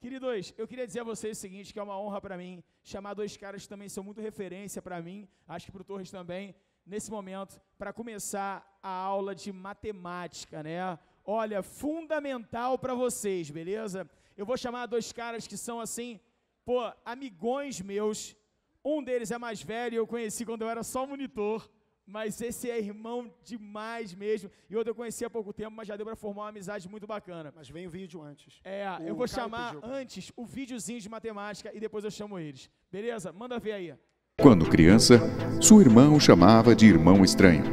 Queridos, eu queria dizer a vocês o seguinte, que é uma honra para mim chamar dois caras que também são muito referência para mim, acho que para o Torres também, nesse momento, para começar a aula de matemática, né? Olha, fundamental para vocês, beleza? Eu vou chamar dois caras que são, assim, pô, amigões meus. Um deles é mais velho, eu conheci quando eu era só monitor, mas esse é irmão demais mesmo. E outro eu conheci há pouco tempo, mas já deu para formar uma amizade muito bacana. Mas vem o vídeo antes. Eu vou chamar antes o videozinho de matemática e depois eu chamo eles. Beleza? Manda ver aí. Quando criança, sua irmã o chamava de irmão estranho.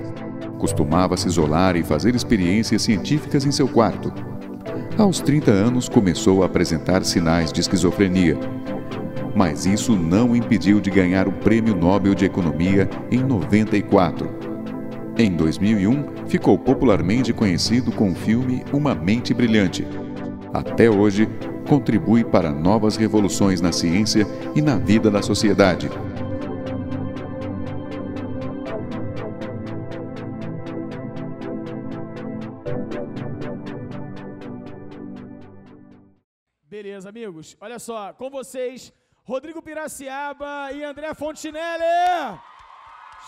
Costumava se isolar e fazer experiências científicas em seu quarto. Aos 30 anos, começou a apresentar sinais de esquizofrenia. Mas isso não o impediu de ganhar o Prêmio Nobel de Economia em 94. Em 2001, ficou popularmente conhecido com o filme Uma Mente Brilhante. Até hoje, contribui para novas revoluções na ciência e na vida da sociedade. Beleza, amigos. Olha só, com vocês, Rodrigo Piraciaba e André Fontinelli.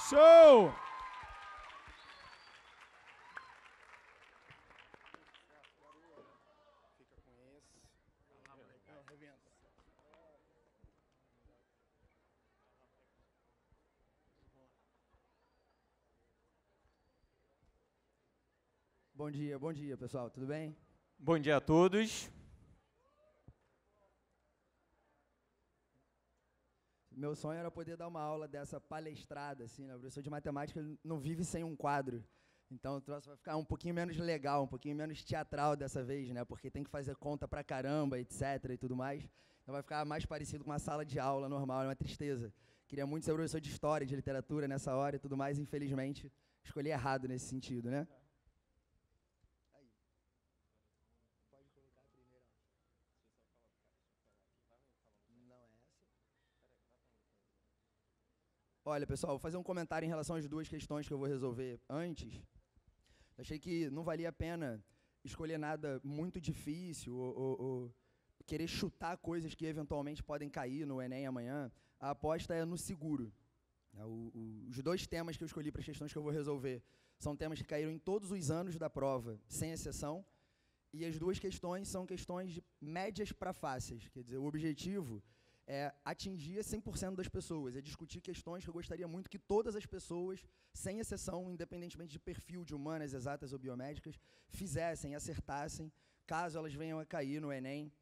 Show! Bom dia, pessoal, tudo bem? Bom dia a todos. Meu sonho era poder dar uma aula dessa palestrada, assim, né? O professor de matemática ele não vive sem um quadro. Então o troço vai ficar um pouquinho menos legal, um pouquinho menos teatral dessa vez, né? Porque tem que fazer conta pra caramba, etc. e tudo mais. Então vai ficar mais parecido com uma sala de aula normal, é uma tristeza. Queria muito ser professor de história, de literatura nessa hora e tudo mais, infelizmente escolhi errado nesse sentido, né? Olha, pessoal, vou fazer um comentário em relação às duas questões que eu vou resolver antes. Achei que não valia a pena escolher nada muito difícil ou querer chutar coisas que eventualmente podem cair no Enem amanhã. A aposta é no seguro. Os dois temas que eu escolhi para as questões que eu vou resolver são temas que caíram em todos os anos da prova, sem exceção. E as duas questões são questões de médias para fáceis. Quer dizer, o objetivo é atingir 100% das pessoas, é discutir questões que eu gostaria muito que todas as pessoas, sem exceção, independentemente de perfil de humanas, exatas ou biomédicas, fizessem, acertassem, caso elas venham a cair no Enem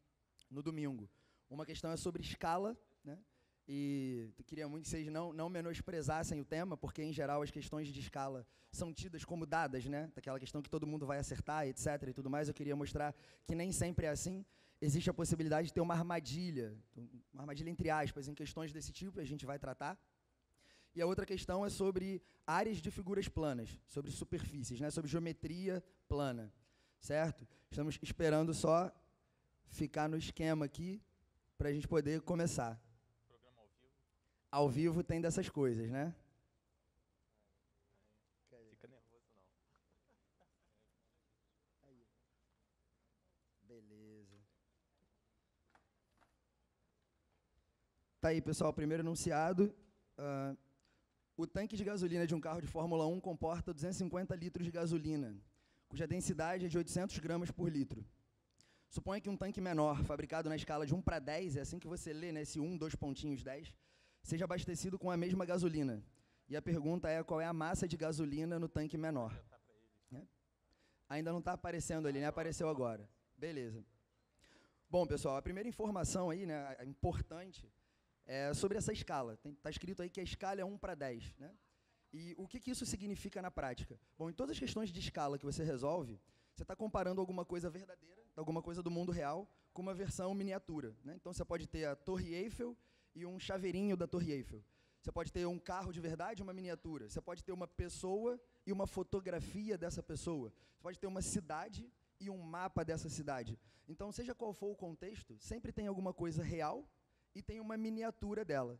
no domingo. Uma questão é sobre escala, né? E eu queria muito que vocês não menosprezassem o tema, porque, em geral, as questões de escala são tidas como dadas, né? Daquela questão que todo mundo vai acertar, etc. e tudo mais. Eu queria mostrar que nem sempre é assim. Existe a possibilidade de ter uma armadilha entre aspas, em questões desse tipo, e a gente vai tratar. E a outra questão é sobre áreas de figuras planas, sobre superfícies, né, sobre geometria plana, certo? Estamos esperando só ficar no esquema aqui para a gente poder começar. Programa ao vivo. Ao vivo tem dessas coisas, né? Fica nervoso, não. Beleza. Tá aí, pessoal, primeiro enunciado. O tanque de gasolina de um carro de Fórmula 1 comporta 250 litros de gasolina, cuja densidade é de 800 gramas por litro. Suponha que um tanque menor, fabricado na escala de 1 para 10, é assim que você lê, né, esse 1, 2 pontinhos, 10, seja abastecido com a mesma gasolina. E a pergunta é qual é a massa de gasolina no tanque menor. Ainda não está aparecendo ali, né? Apareceu agora. Beleza. Bom, pessoal, a primeira informação aí, né, importante, é sobre essa escala. Está escrito aí que a escala é 1 para 10. Né? E o que isso significa na prática? Bom, em todas as questões de escala que você resolve, você está comparando alguma coisa verdadeira, alguma coisa do mundo real, com uma versão miniatura. Né? Então, você pode ter a Torre Eiffel e um chaveirinho da Torre Eiffel. Você pode ter um carro de verdade e uma miniatura. Você pode ter uma pessoa e uma fotografia dessa pessoa. Você pode ter uma cidade e um mapa dessa cidade. Então, seja qual for o contexto, sempre tem alguma coisa real e tem uma miniatura dela.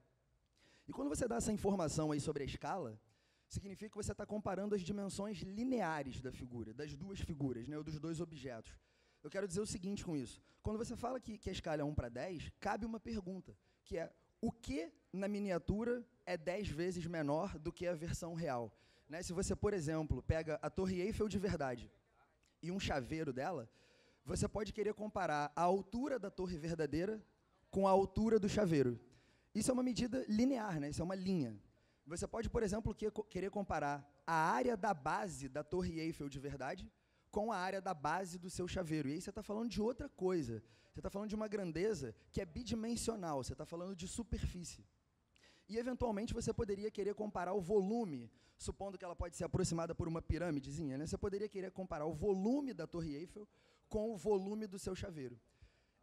E quando você dá essa informação aí sobre a escala, significa que você está comparando as dimensões lineares da figura, das duas figuras, né, ou dos dois objetos. Eu quero dizer o seguinte com isso. Quando você fala que a escala é 1 para 10, cabe uma pergunta, que é: o que na miniatura é 10 vezes menor do que a versão real? Né? Se você, por exemplo, pega a Torre Eiffel de verdade e um chaveiro dela, você pode querer comparar a altura da torre verdadeira com a altura do chaveiro. Isso é uma medida linear, né? Isso é uma linha. Você pode, por exemplo, querer comparar a área da base da Torre Eiffel de verdade com a área da base do seu chaveiro. E aí você está falando de outra coisa. Você está falando de uma grandeza que é bidimensional, você está falando de superfície. E, eventualmente, você poderia querer comparar o volume, supondo que ela pode ser aproximada por uma pirâmidezinha, né? Você poderia querer comparar o volume da Torre Eiffel com o volume do seu chaveiro.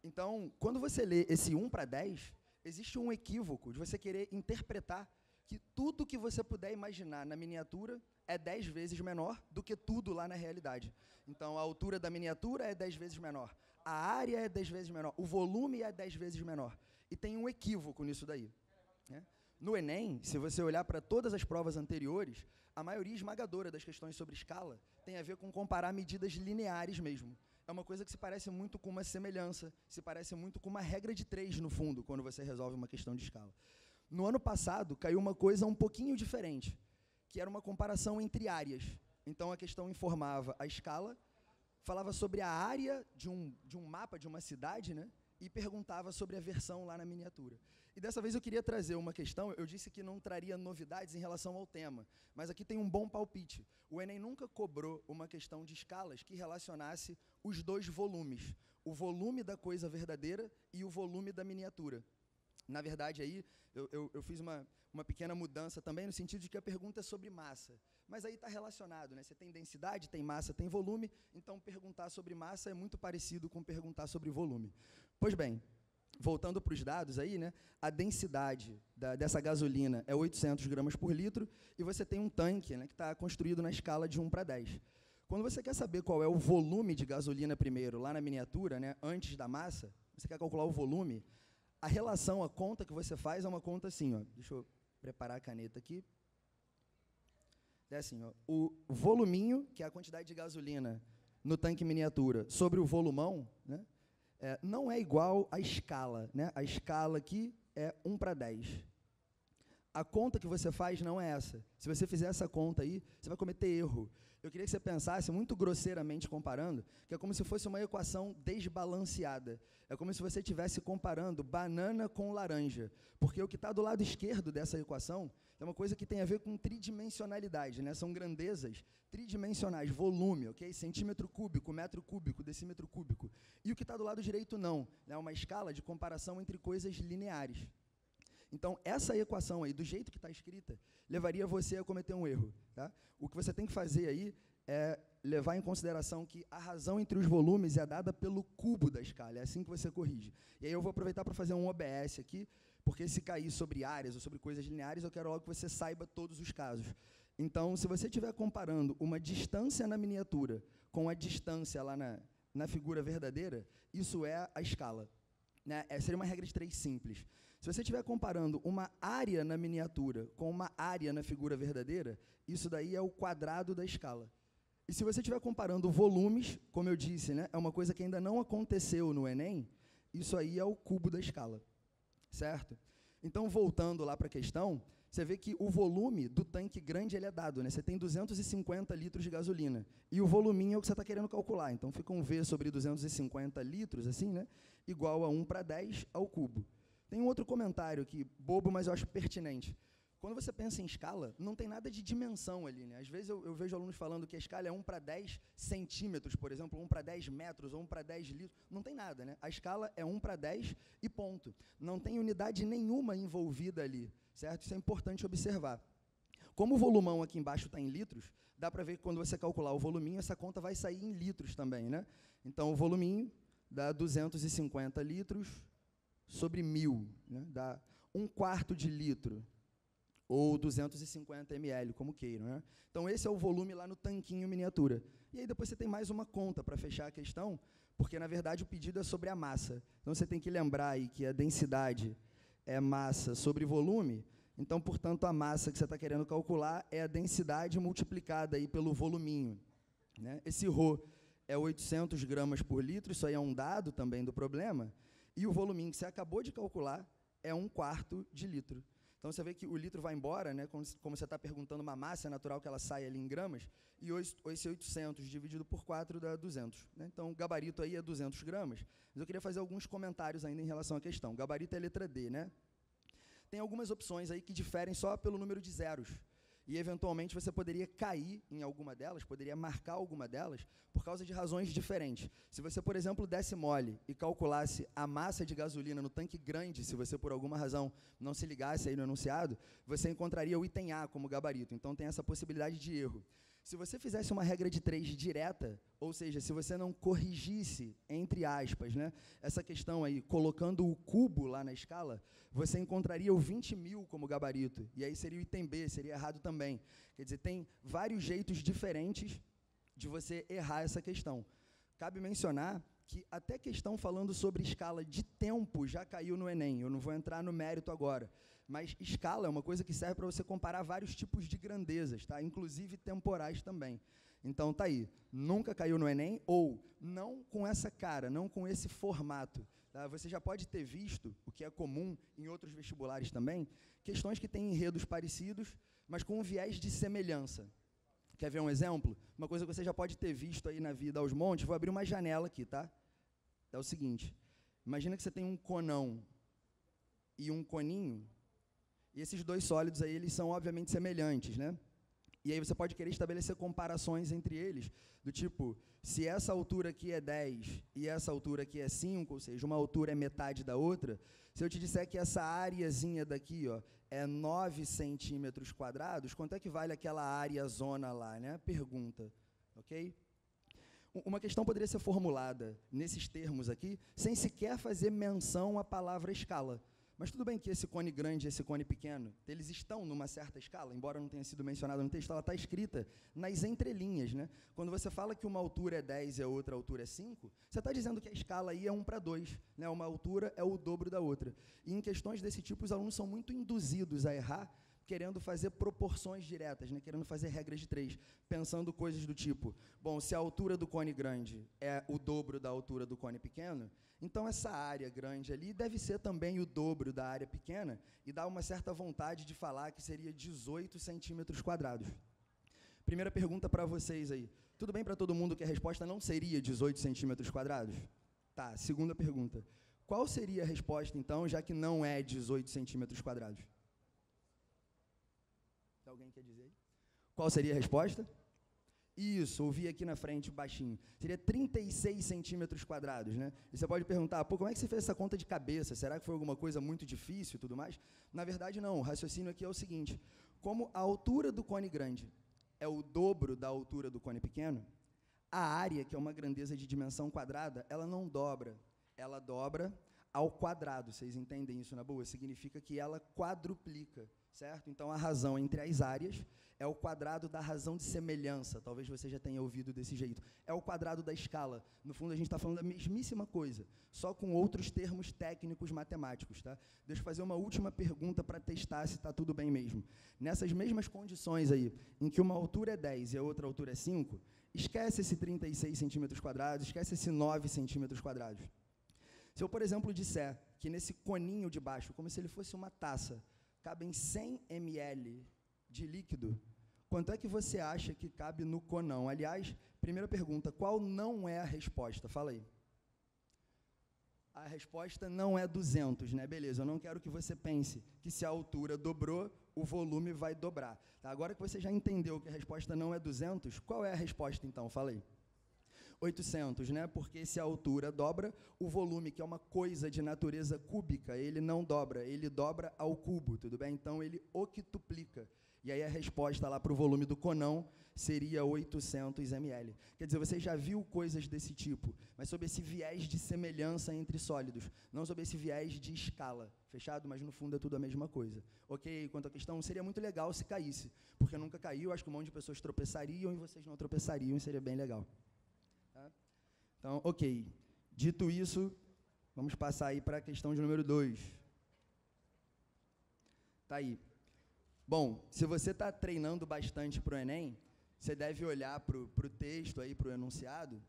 Então, quando você lê esse 1 para 10, existe um equívoco de você querer interpretar que tudo que você puder imaginar na miniatura é 10 vezes menor do que tudo lá na realidade. Então, a altura da miniatura é 10 vezes menor, a área é 10 vezes menor, o volume é 10 vezes menor. E tem um equívoco nisso daí, né? No Enem, se você olhar para todas as provas anteriores, a maioria esmagadora das questões sobre escala tem a ver com comparar medidas lineares mesmo. É uma coisa que se parece muito com uma semelhança, se parece muito com uma regra de 3, no fundo, quando você resolve uma questão de escala. No ano passado, caiu uma coisa um pouquinho diferente, que era uma comparação entre áreas. Então, a questão informava a escala, falava sobre a área de um mapa de uma cidade, né? E perguntava sobre a versão lá na miniatura. E dessa vez eu queria trazer uma questão, eu disse que não traria novidades em relação ao tema, mas aqui tem um bom palpite. O Enem nunca cobrou uma questão de escalas que relacionasse os dois volumes, o volume da coisa verdadeira e o volume da miniatura. Na verdade, aí, eu fiz uma pequena mudança também, no sentido de que a pergunta é sobre massa. Mas aí está relacionado, né? Você tem densidade, tem massa, tem volume, então perguntar sobre massa é muito parecido com perguntar sobre volume. Pois bem, voltando para os dados aí, né? A densidade dessa gasolina é 800 gramas por litro, e você tem um tanque, né, que está construído na escala de 1 para 10. Quando você quer saber qual é o volume de gasolina primeiro, lá na miniatura, né, antes da massa, você quer calcular o volume, a relação, a conta que você faz é uma conta assim, ó. Deixa eu preparar a caneta aqui. É assim, ó, o voluminho, que é a quantidade de gasolina no tanque miniatura, sobre o volumão, né, não é igual à escala, né? A escala aqui é 1 para 10. A conta que você faz não é essa. Se você fizer essa conta aí, você vai cometer erro. Eu queria que você pensasse, muito grosseiramente comparando, que é como se fosse uma equação desbalanceada. É como se você estivesse comparando banana com laranja. Porque o que está do lado esquerdo dessa equação é uma coisa que tem a ver com tridimensionalidade, né? São grandezas tridimensionais, volume, ok? Centímetro cúbico, metro cúbico, decímetro cúbico. E o que está do lado direito não. É uma escala de comparação entre coisas lineares. Então, essa equação aí, do jeito que está escrita, levaria você a cometer um erro, tá? O que você tem que fazer aí é levar em consideração que a razão entre os volumes é dada pelo cubo da escala, é assim que você corrige. E aí eu vou aproveitar para fazer um OBS aqui, porque se cair sobre áreas ou sobre coisas lineares, eu quero logo que você saiba todos os casos. Então, se você estiver comparando uma distância na miniatura com a distância lá na figura verdadeira, isso é a escala, né? Seria uma regra de 3 simples. Se você estiver comparando uma área na miniatura com uma área na figura verdadeira, isso daí é o quadrado da escala. E se você estiver comparando volumes, como eu disse, né, é uma coisa que ainda não aconteceu no Enem, isso aí é o cubo da escala, certo? Então, voltando lá para a questão, você vê que o volume do tanque grande ele é dado, né? Você tem 250 litros de gasolina, e o voluminho é o que você está querendo calcular. Então, fica um V sobre 250 litros, assim, né, igual a 1 para 10 ao cubo. Tem um outro comentário aqui, bobo, mas eu acho pertinente. Quando você pensa em escala, não tem nada de dimensão ali, né? Às vezes eu vejo alunos falando que a escala é 1 para 10 centímetros, por exemplo, 1 para 10 metros, ou 1 para 10 litros. Não tem nada, né? A escala é 1 para 10 e ponto. Não tem unidade nenhuma envolvida ali, certo? Isso é importante observar. Como o volumão aqui embaixo está em litros, dá para ver que quando você calcular o voluminho, essa conta vai sair em litros também, né? Então, o voluminho dá 250 litros sobre 1.000, né? Dá 1/4 de litro, ou 250 ml, como queiram, né? Então, esse é o volume lá no tanquinho miniatura. E aí, depois você tem mais uma conta para fechar a questão, porque, na verdade, o pedido é sobre a massa. Então, você tem que lembrar aí que a densidade é massa sobre volume, então, portanto, a massa que você está querendo calcular é a densidade multiplicada aí pelo voluminho, né? Esse ρ é 800 gramas por litro, isso aí é um dado também do problema, e o voluminho que você acabou de calcular é 1/4 de litro. Então, você vê que o litro vai embora, né, como você está perguntando uma massa, é natural que ela saia ali em gramas, e esse 800 dividido por 4 dá 200. Né? Então, o gabarito aí é 200 gramas. Mas eu queria fazer alguns comentários ainda em relação à questão. O gabarito é a letra D, né? Tem algumas opções aí que diferem só pelo número de zeros. E, eventualmente, você poderia cair em alguma delas, poderia marcar alguma delas, por causa de razões diferentes. Se você, por exemplo, desse mole e calculasse a massa de gasolina no tanque grande, se você, por alguma razão, não se ligasse aí no enunciado, você encontraria o item A como gabarito. Então, tem essa possibilidade de erro. Se você fizesse uma regra de 3 direta, ou seja, se você não corrigisse, entre aspas, né, essa questão aí, colocando o cubo lá na escala, você encontraria o 20.000 como gabarito, e aí seria o item B, seria errado também. Quer dizer, tem vários jeitos diferentes de você errar essa questão. Cabe mencionar que até questão falando sobre escala de tempo já caiu no Enem, eu não vou entrar no mérito agora, mas escala é uma coisa que serve para você comparar vários tipos de grandezas, tá? Inclusive temporais também. Então, tá aí, nunca caiu no Enem, ou não com essa cara, não com esse formato. Tá? Você já pode ter visto, o que é comum em outros vestibulares também, questões que têm enredos parecidos, mas com um viés de semelhança. Quer ver um exemplo? Uma coisa que você já pode ter visto aí na vida aos montes, vou abrir uma janela aqui, tá? É o seguinte, imagina que você tem um conão e um coninho, e esses dois sólidos aí, eles são obviamente semelhantes, né? E aí você pode querer estabelecer comparações entre eles, do tipo, se essa altura aqui é 10 e essa altura aqui é 5, ou seja, uma altura é metade da outra, se eu te disser que essa áreazinha daqui, ó, é 9 centímetros quadrados, quanto é que vale aquela área zona lá, né? Pergunta, ok? Uma questão poderia ser formulada nesses termos aqui, sem sequer fazer menção à palavra escala. Mas tudo bem que esse cone grande e esse cone pequeno, eles estão numa certa escala, embora não tenha sido mencionado no texto, ela está escrita nas entrelinhas, né? Quando você fala que uma altura é 10 e a outra altura é 5, você está dizendo que a escala aí é 1/2, né? Uma altura é o dobro da outra. E em questões desse tipo, os alunos são muito induzidos a errar, querendo fazer proporções diretas, né? Querendo fazer regras de 3, pensando coisas do tipo, bom, se a altura do cone grande é o dobro da altura do cone pequeno, então essa área grande ali deve ser também o dobro da área pequena, e dá uma certa vontade de falar que seria 18 centímetros quadrados. Primeira pergunta para vocês aí. Tudo bem para todo mundo que a resposta não seria 18 centímetros quadrados? Tá, segunda pergunta. Qual seria a resposta, então, já que não é 18 centímetros quadrados? Alguém quer dizer aí? Qual seria a resposta? Isso, ouvi aqui na frente, baixinho. Seria 36 centímetros quadrados, né? E você pode perguntar, pô, como é que você fez essa conta de cabeça? Será que foi alguma coisa muito difícil e tudo mais? Na verdade, não. O raciocínio aqui é o seguinte. Como a altura do cone grande é o dobro da altura do cone pequeno, a área, que é uma grandeza de dimensão quadrada, ela não dobra. Ela dobra ao quadrado. Vocês entendem isso na boa? Significa que ela quadruplica. Certo? Então, a razão entre as áreas é o quadrado da razão de semelhança. Talvez você já tenha ouvido desse jeito. É o quadrado da escala. No fundo, a gente está falando da mesmíssima coisa, só com outros termos técnicos matemáticos. Tá? Deixa eu fazer uma última pergunta para testar se está tudo bem mesmo. Nessas mesmas condições aí, em que uma altura é 10 e a outra altura é 5, esquece esse 36 centímetros quadrados, esquece esse 9 centímetros quadrados. Se eu, por exemplo, disser que nesse coninho de baixo, como se ele fosse uma taça, cabem 100 ml de líquido, quanto é que você acha que cabe no conão? Aliás, primeira pergunta, qual não é a resposta? Fala aí. A resposta não é 200, né? Beleza, eu não quero que você pense que se a altura dobrou, o volume vai dobrar. Tá? Agora que você já entendeu que a resposta não é 200, qual é a resposta então? Fala aí. 800, né? Porque se a altura dobra, o volume, que é uma coisa de natureza cúbica, ele não dobra, ele dobra ao cubo, tudo bem? Então, ele octuplica. E aí a resposta lá para o volume do conão seria 800 ml. Quer dizer, você já viu coisas desse tipo, mas sob esse viés de semelhança entre sólidos, não sob esse viés de escala, fechado? Mas, no fundo, é tudo a mesma coisa. Ok? Quanto à questão, seria muito legal se caísse, porque nunca caiu, acho que um monte de pessoas tropeçariam e vocês não tropeçariam, e seria bem legal. Então, ok. Dito isso, vamos passar aí para a questão de número 2. Tá aí. Bom, se você está treinando bastante para o Enem, você deve olhar para o texto aí, para o enunciado,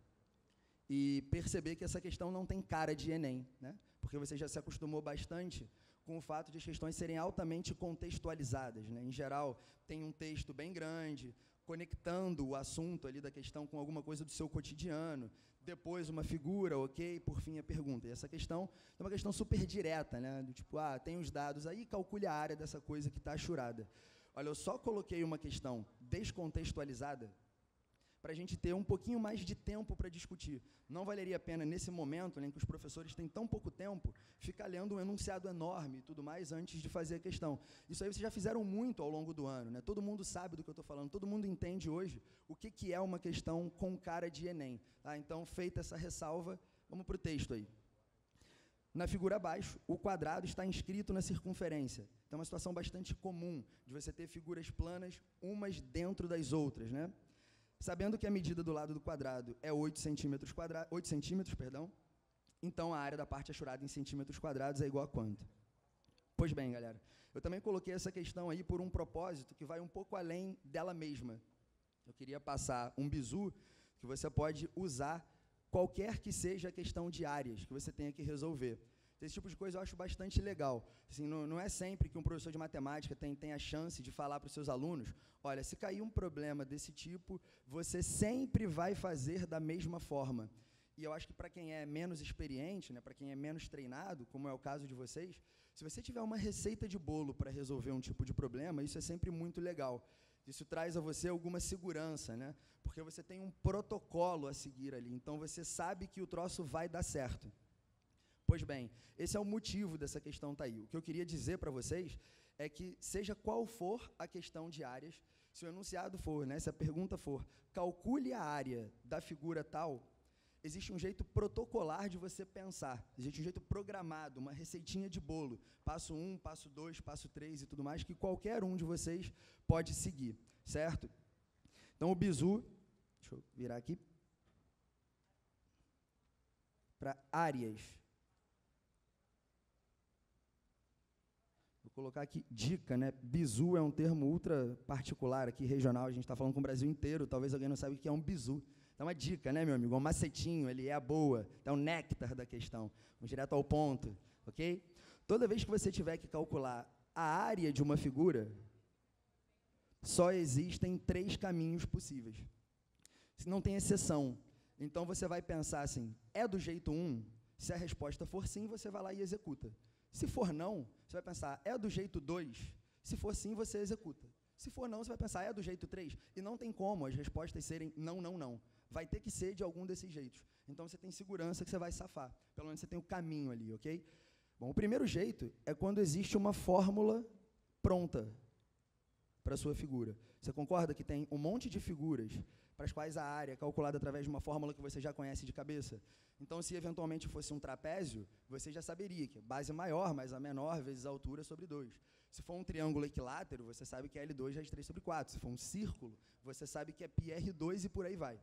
e perceber que essa questão não tem cara de Enem, né? Porque você já se acostumou bastante com o fato de as questões serem altamente contextualizadas, né? Em geral, tem um texto bem grande, conectando o assunto ali da questão com alguma coisa do seu cotidiano, depois uma figura, ok, por fim a pergunta. E essa questão é uma questão super direta, né? Do tipo, tem os dados aí, calcule a área dessa coisa que está achurada. Olha, eu só coloquei uma questão descontextualizada para a gente ter um pouquinho mais de tempo para discutir. Não valeria a pena, nesse momento, né, em que os professores têm tão pouco tempo, ficar lendo um enunciado enorme e tudo mais antes de fazer a questão. Isso aí vocês já fizeram muito ao longo do ano, né? Todo mundo sabe do que eu estou falando, todo mundo entende hoje o que é uma questão com cara de Enem. Tá? Então, feita essa ressalva, vamos para o texto aí. Na figura abaixo, o quadrado está inscrito na circunferência. Então, é uma situação bastante comum de você ter figuras planas, umas dentro das outras, né? Sabendo que a medida do lado do quadrado é 8 centímetros, então a área da parte achurada em centímetros quadrados é igual a quanto? Pois bem, galera, eu também coloquei essa questão aí por um propósito que vai um pouco além dela mesma. Eu queria passar um bizu que você pode usar qualquer que seja a questão de áreas que você tenha que resolver. Esse tipo de coisa eu acho bastante legal. Assim, não é sempre que um professor de matemática tem a chance de falar para os seus alunos, olha, se cair um problema desse tipo, você sempre vai fazer da mesma forma. E eu acho que para quem é menos experiente, né, para quem é menos treinado, como é o caso de vocês, se você tiver uma receita de bolo para resolver um tipo de problema, isso é sempre muito legal. Isso traz a você alguma segurança, né? Porque você tem um protocolo a seguir ali, então você sabe que o troço vai dar certo. Pois bem, esse é o motivo dessa questão tá aí. O que eu queria dizer para vocês é que, seja qual for a questão de áreas, se o enunciado for, né, se a pergunta for, calcule a área da figura tal, existe um jeito protocolar de você pensar, existe um jeito programado, uma receitinha de bolo, passo 1, passo 2, passo 3 e tudo mais, que qualquer um de vocês pode seguir, certo? Então, o bizu, deixa eu virar aqui, para áreas. Vou colocar aqui dica, né? Bizu é um termo ultra particular aqui, regional, a gente está falando com o Brasil inteiro, talvez alguém não saiba o que é um bizu. Então, uma dica, né, meu amigo? Um macetinho, ele é a boa, é o néctar da questão. Vamos direto ao ponto, ok? Toda vez que você tiver que calcular a área de uma figura, só existem 3 caminhos possíveis. Não tem exceção. Então, você vai pensar assim, é do jeito 1? Se a resposta for sim, você vai lá e executa. Se for não, você vai pensar, é do jeito 2? Se for sim, você executa. Se for não, você vai pensar, é do jeito 3? E não tem como as respostas serem não, não, não. Vai ter que ser de algum desses jeitos. Então, você tem segurança que você vai safar. Pelo menos você tem o caminho ali, ok? Bom, o primeiro jeito é quando existe uma fórmula pronta para a sua figura. Você concorda que tem um monte de figuras para as quais a área é calculada através de uma fórmula que você já conhece de cabeça? Então, se eventualmente fosse um trapézio, você já saberia que base maior mais a menor vezes a altura sobre 2. Se for um triângulo equilátero, você sabe que é L2 vezes 3 sobre 4. Se for um círculo, você sabe que é πr2 e por aí vai.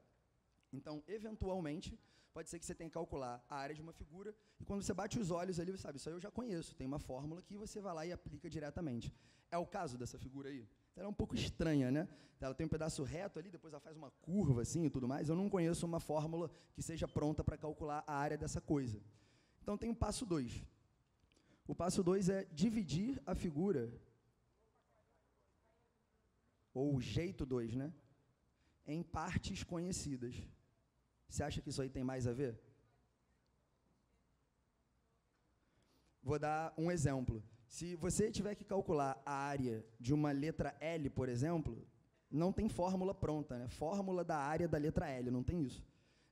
Então, eventualmente, pode ser que você tenha que calcular a área de uma figura e quando você bate os olhos ali, você sabe, isso aí eu já conheço, tem uma fórmula que você vai lá e aplica diretamente. É o caso dessa figura aí? Ela é um pouco estranha, né? Ela tem um pedaço reto ali, depois ela faz uma curva assim e tudo mais. Eu não conheço uma fórmula que seja pronta para calcular a área dessa coisa. Então, tem o passo 2. O passo 2 é dividir a figura, ou o jeito 2, né? Em partes conhecidas. Você acha que isso aí tem mais a ver? Vou dar um exemplo. Se você tiver que calcular a área de uma letra L, por exemplo, não tem fórmula pronta, né? Fórmula da área da letra L, não tem isso.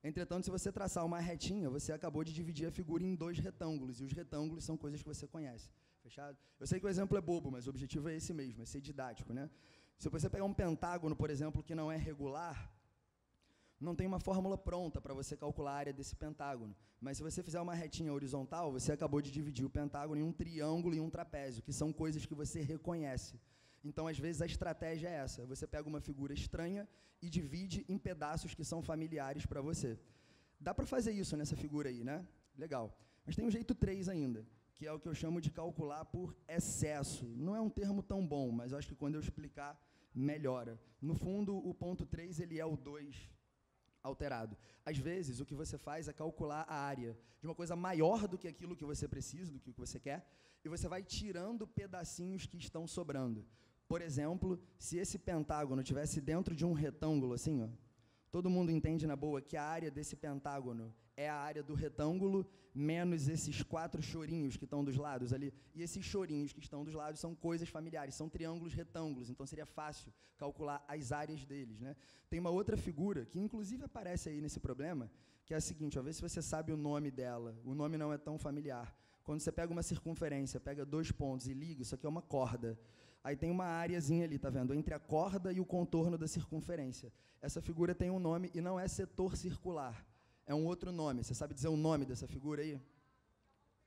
Entretanto, se você traçar uma retinha, você acabou de dividir a figura em 2 retângulos, e os retângulos são coisas que você conhece. Fechado? Eu sei que o exemplo é bobo, mas o objetivo é esse mesmo, é ser didático, né? Se você pegar um pentágono, por exemplo, que não é regular, não tem uma fórmula pronta para você calcular a área desse pentágono. Mas se você fizer uma retinha horizontal, você acabou de dividir o pentágono em um triângulo e um trapézio, que são coisas que você reconhece. Então, às vezes, a estratégia é essa. Você pega uma figura estranha e divide em pedaços que são familiares para você. Dá para fazer isso nessa figura aí, né? Legal. Mas tem um jeito 3 ainda, que é o que eu chamo de calcular por excesso. Não é um termo tão bom, mas eu acho que quando eu explicar, melhora. No fundo, o ponto 3 ele é o 2 alterado. Às vezes, o que você faz é calcular a área de uma coisa maior do que aquilo que você precisa, do que você quer, e você vai tirando pedacinhos que estão sobrando. Por exemplo, se esse pentágono estivesse dentro de um retângulo, assim, ó, todo mundo entende na boa que a área desse pentágono é a área do retângulo menos esses 4 chorinhos que estão dos lados ali. E esses chorinhos que estão dos lados são coisas familiares, são triângulos retângulos, então seria fácil calcular as áreas deles, né? Tem uma outra figura que inclusive aparece aí nesse problema, que é a seguinte, ó, vê se você sabe o nome dela. O nome não é tão familiar. Quando você pega uma circunferência, pega 2 pontos e liga, isso aqui é uma corda. Aí tem uma áreazinha ali, tá vendo? Entre a corda e o contorno da circunferência. Essa figura tem um nome e não é setor circular. É um outro nome. Você sabe dizer o nome dessa figura aí?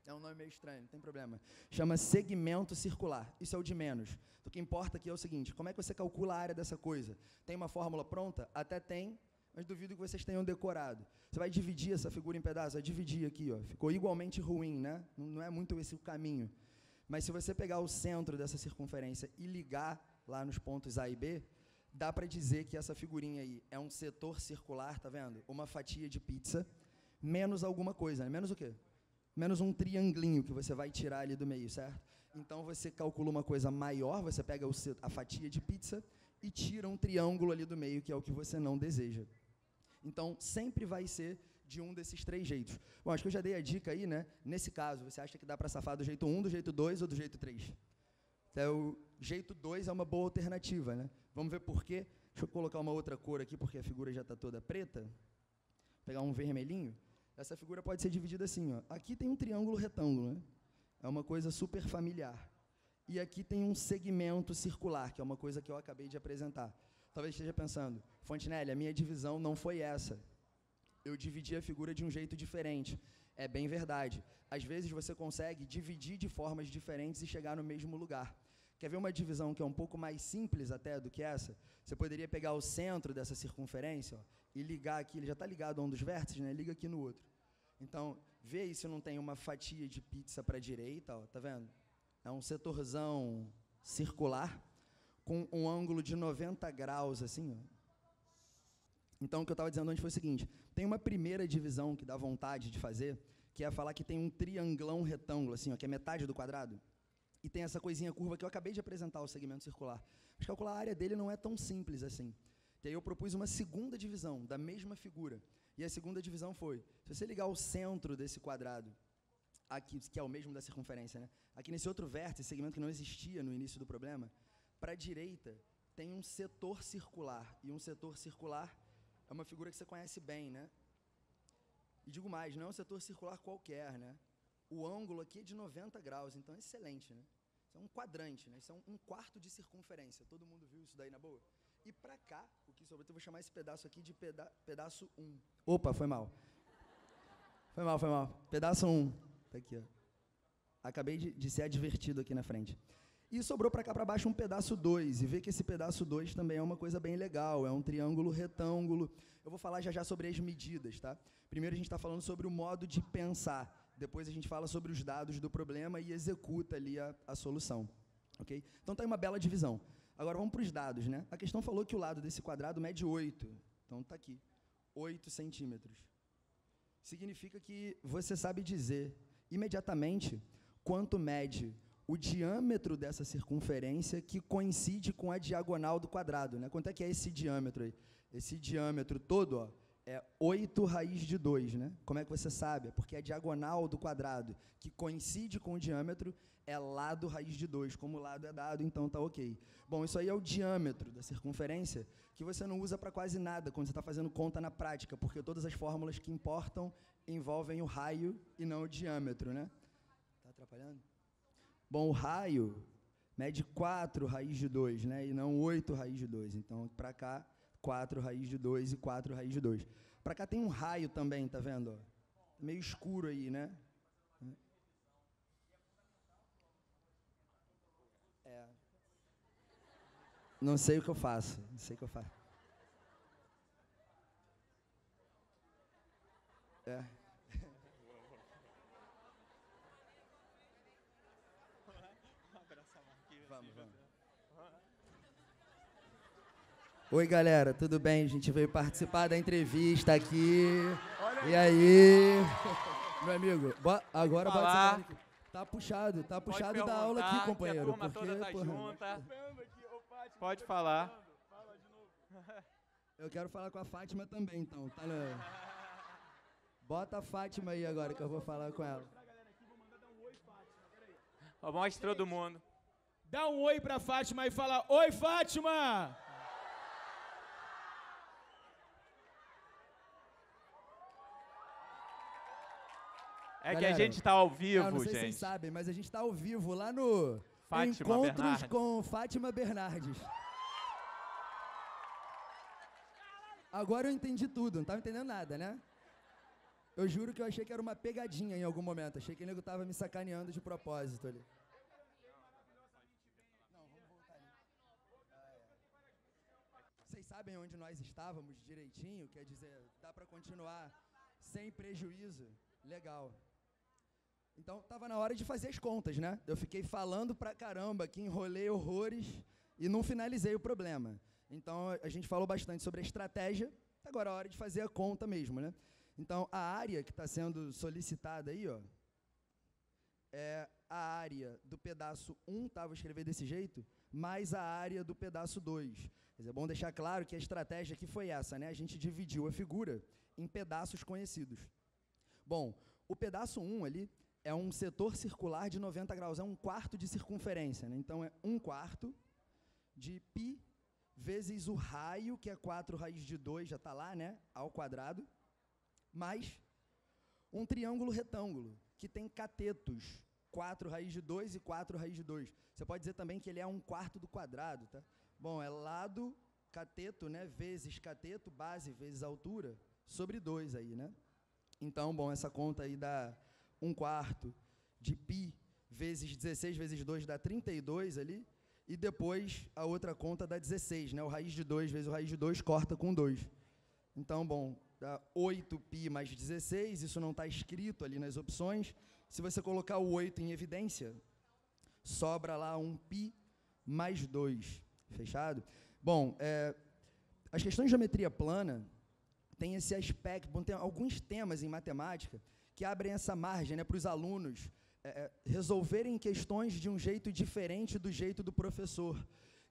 É um nome meio estranho, não tem problema. Chama segmento circular. Isso é o de menos. Então, o que importa aqui é o seguinte, como é que você calcula a área dessa coisa? Tem uma fórmula pronta? Até tem, mas duvido que vocês tenham decorado. Você vai dividir essa figura em pedaços, vai dividir aqui, ó. Ficou igualmente ruim, né? Não é muito esse o caminho. Mas se você pegar o centro dessa circunferência e ligar lá nos pontos A e B, dá para dizer que essa figurinha aí é um setor circular, tá vendo? Uma fatia de pizza, menos alguma coisa, né? Menos o quê? Menos um trianglinho que você vai tirar ali do meio, certo? Então você calcula uma coisa maior, você pega a fatia de pizza e tira um triângulo ali do meio, que é o que você não deseja. Então sempre vai ser de um desses 3 jeitos. Bom, acho que eu já dei a dica aí, né? Nesse caso, você acha que dá para safar do jeito 1, do jeito 2 ou do jeito 3? Então, o jeito 2 é uma boa alternativa, né? Vamos ver por quê. Deixa eu colocar uma outra cor aqui, porque a figura já está toda preta. Vou pegar um vermelhinho. Essa figura pode ser dividida assim, ó. Aqui tem um triângulo retângulo, né? É uma coisa super familiar. E aqui tem um segmento circular, que é uma coisa que eu acabei de apresentar. Talvez esteja pensando, Fontenelle, a minha divisão não foi essa. Eu dividi a figura de um jeito diferente. É bem verdade. Às vezes você consegue dividir de formas diferentes e chegar no mesmo lugar. Quer ver uma divisão que é um pouco mais simples até do que essa? Você poderia pegar o centro dessa circunferência, ó, e ligar aqui, ele já está ligado a um dos vértices, né? Liga aqui no outro. Então, vê aí se não tem uma fatia de pizza para a direita, ó, tá vendo? É um setorzão circular com um ângulo de 90 graus, assim, ó. Então, o que eu estava dizendo antes foi o seguinte, tem uma primeira divisão que dá vontade de fazer, que é falar que tem um trianglão retângulo, assim, ó, que é metade do quadrado, e tem essa coisinha curva que eu acabei de apresentar, o segmento circular. Mas calcular a área dele não é tão simples assim. E aí eu propus uma segunda divisão da mesma figura. E a segunda divisão foi, se você ligar o centro desse quadrado, aqui, que é o mesmo da circunferência, né? Aqui nesse outro vértice, segmento que não existia no início do problema, para a direita tem um setor circular. E um setor circular é uma figura que você conhece bem, né? E digo mais, não é um setor circular qualquer, né? O ângulo aqui é de 90 graus, então é excelente, né? Isso é um quadrante, né? Isso é um quarto de circunferência. Todo mundo viu isso daí na boa? E para cá, o que sobrou, eu vou chamar esse pedaço aqui de pedaço 1. Opa, foi mal. Foi mal. Pedaço 1. Tá aqui, ó. Acabei de ser advertido aqui na frente. E sobrou para cá para baixo um pedaço 2, e vê que esse pedaço 2 também é uma coisa bem legal, é um triângulo retângulo. Eu vou falar já sobre as medidas, tá? Primeiro a gente está falando sobre o modo de pensar, depois a gente fala sobre os dados do problema e executa ali a solução, ok? Então tá aí uma bela divisão. Agora vamos para os dados, né? A questão falou que o lado desse quadrado mede 8, então tá aqui, 8 centímetros. Significa que você sabe dizer imediatamente quanto mede o diâmetro dessa circunferência que coincide com a diagonal do quadrado, né? Quanto é que é esse diâmetro aí? Esse diâmetro todo, ó, é 8 raiz de 2, né? Como é que você sabe? É porque a diagonal do quadrado que coincide com o diâmetro é lado raiz de 2. Como o lado é dado, então tá ok. Bom, isso aí é o diâmetro da circunferência que você não usa para quase nada quando você está fazendo conta na prática, porque todas as fórmulas que importam envolvem o raio e não o diâmetro, né? Tá atrapalhando? Bom, o raio mede 4 raiz de 2, né? E não 8 raiz de 2. Então, para cá, 4 raiz de 2 e 4 raiz de 2. Para cá tem um raio também, tá vendo? Ó? Meio escuro aí, né? É. Não sei o que eu faço. É. Vamos. Oi, galera, tudo bem? A gente veio participar da entrevista aqui. E aí? Meu amigo, agora bota essa aqui. Tá puxado da aula aqui, companheiro. Que a turma toda tá junta. Pode falar. Eu quero falar com a Fátima também, então. Tá na... Bota a Fátima aí agora que eu vou falar com ela. Mostra todo mundo. Dá um oi pra Fátima e fala: oi, Fátima! É galera, que a gente tá ao vivo, não sei gente. Se vocês sabem, mas a gente tá ao vivo lá no Fátima Encontros Bernardes. com Fátima Bernardes. Agora eu entendi tudo, não tava entendendo nada, né? Eu juro que eu achei que era uma pegadinha em algum momento. Achei que o nego tava me sacaneando de propósito ali. Não, vamos voltar ali. Vocês sabem onde nós estávamos direitinho? Quer dizer, dá pra continuar sem prejuízo? Legal. Então, tava na hora de fazer as contas, né? Eu fiquei falando pra caramba, que enrolei horrores e não finalizei o problema. Então, a gente falou bastante sobre a estratégia, agora é a hora de fazer a conta mesmo, né? Então, a área que está sendo solicitada aí, ó, é a área do pedaço 1, tá? Vou escrever desse jeito, mais a área do pedaço 2. Quer dizer, é bom deixar claro que a estratégia aqui foi essa, né? A gente dividiu a figura em pedaços conhecidos. Bom, o pedaço 1 ali é um setor circular de 90 graus, é 1/4 de circunferência, né? Então, é 1/4 de π vezes o raio, que é 4 raiz de 2, já está lá, né? Ao quadrado, mais um triângulo retângulo, que tem catetos, 4 raiz de 2 e 4 raiz de 2. Você pode dizer também que ele é 1/4 do quadrado, tá? Bom, é lado, cateto, né? Vezes cateto, base vezes altura, sobre 2 aí, né? Então, bom, essa conta aí dá 1/4 de π vezes 16 vezes 2 dá 32 ali, e depois a outra conta dá 16, né? O raiz de 2 vezes o raiz de 2 corta com 2. Então, bom, dá 8π mais 16, isso não está escrito ali nas opções. Se você colocar o 8 em evidência, sobra lá 1π mais 2. Fechado? Bom, as questões de geometria plana têm esse aspecto, bom, tem alguns temas em matemática que abrem essa margem, né, para os alunos resolverem questões de um jeito diferente do jeito do professor.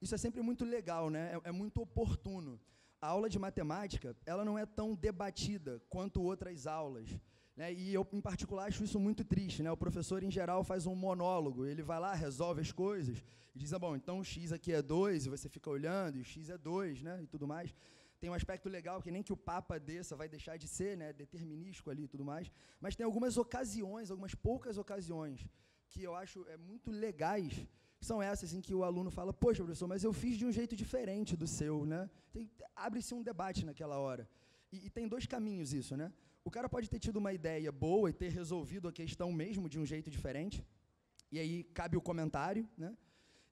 Isso é sempre muito legal, né? É muito oportuno. A aula de matemática, ela não é tão debatida quanto outras aulas, né? E eu, em particular, acho isso muito triste, né? O professor, em geral, faz um monólogo, ele vai lá, resolve as coisas, e diz, bom, então o x aqui é 2, e você fica olhando, e o x é 2, né? E tudo mais. Tem um aspecto legal que nem que o Papa desça vai deixar de ser, né, determinístico ali e tudo mais, mas tem algumas ocasiões, algumas poucas ocasiões, que eu acho muito legais, que são essas em que o aluno fala, poxa, professor, mas eu fiz de um jeito diferente do seu, né? Abre-se um debate naquela hora. E tem dois caminhos isso, né? O cara pode ter tido uma ideia boa e ter resolvido a questão mesmo de um jeito diferente, e aí cabe o comentário, né?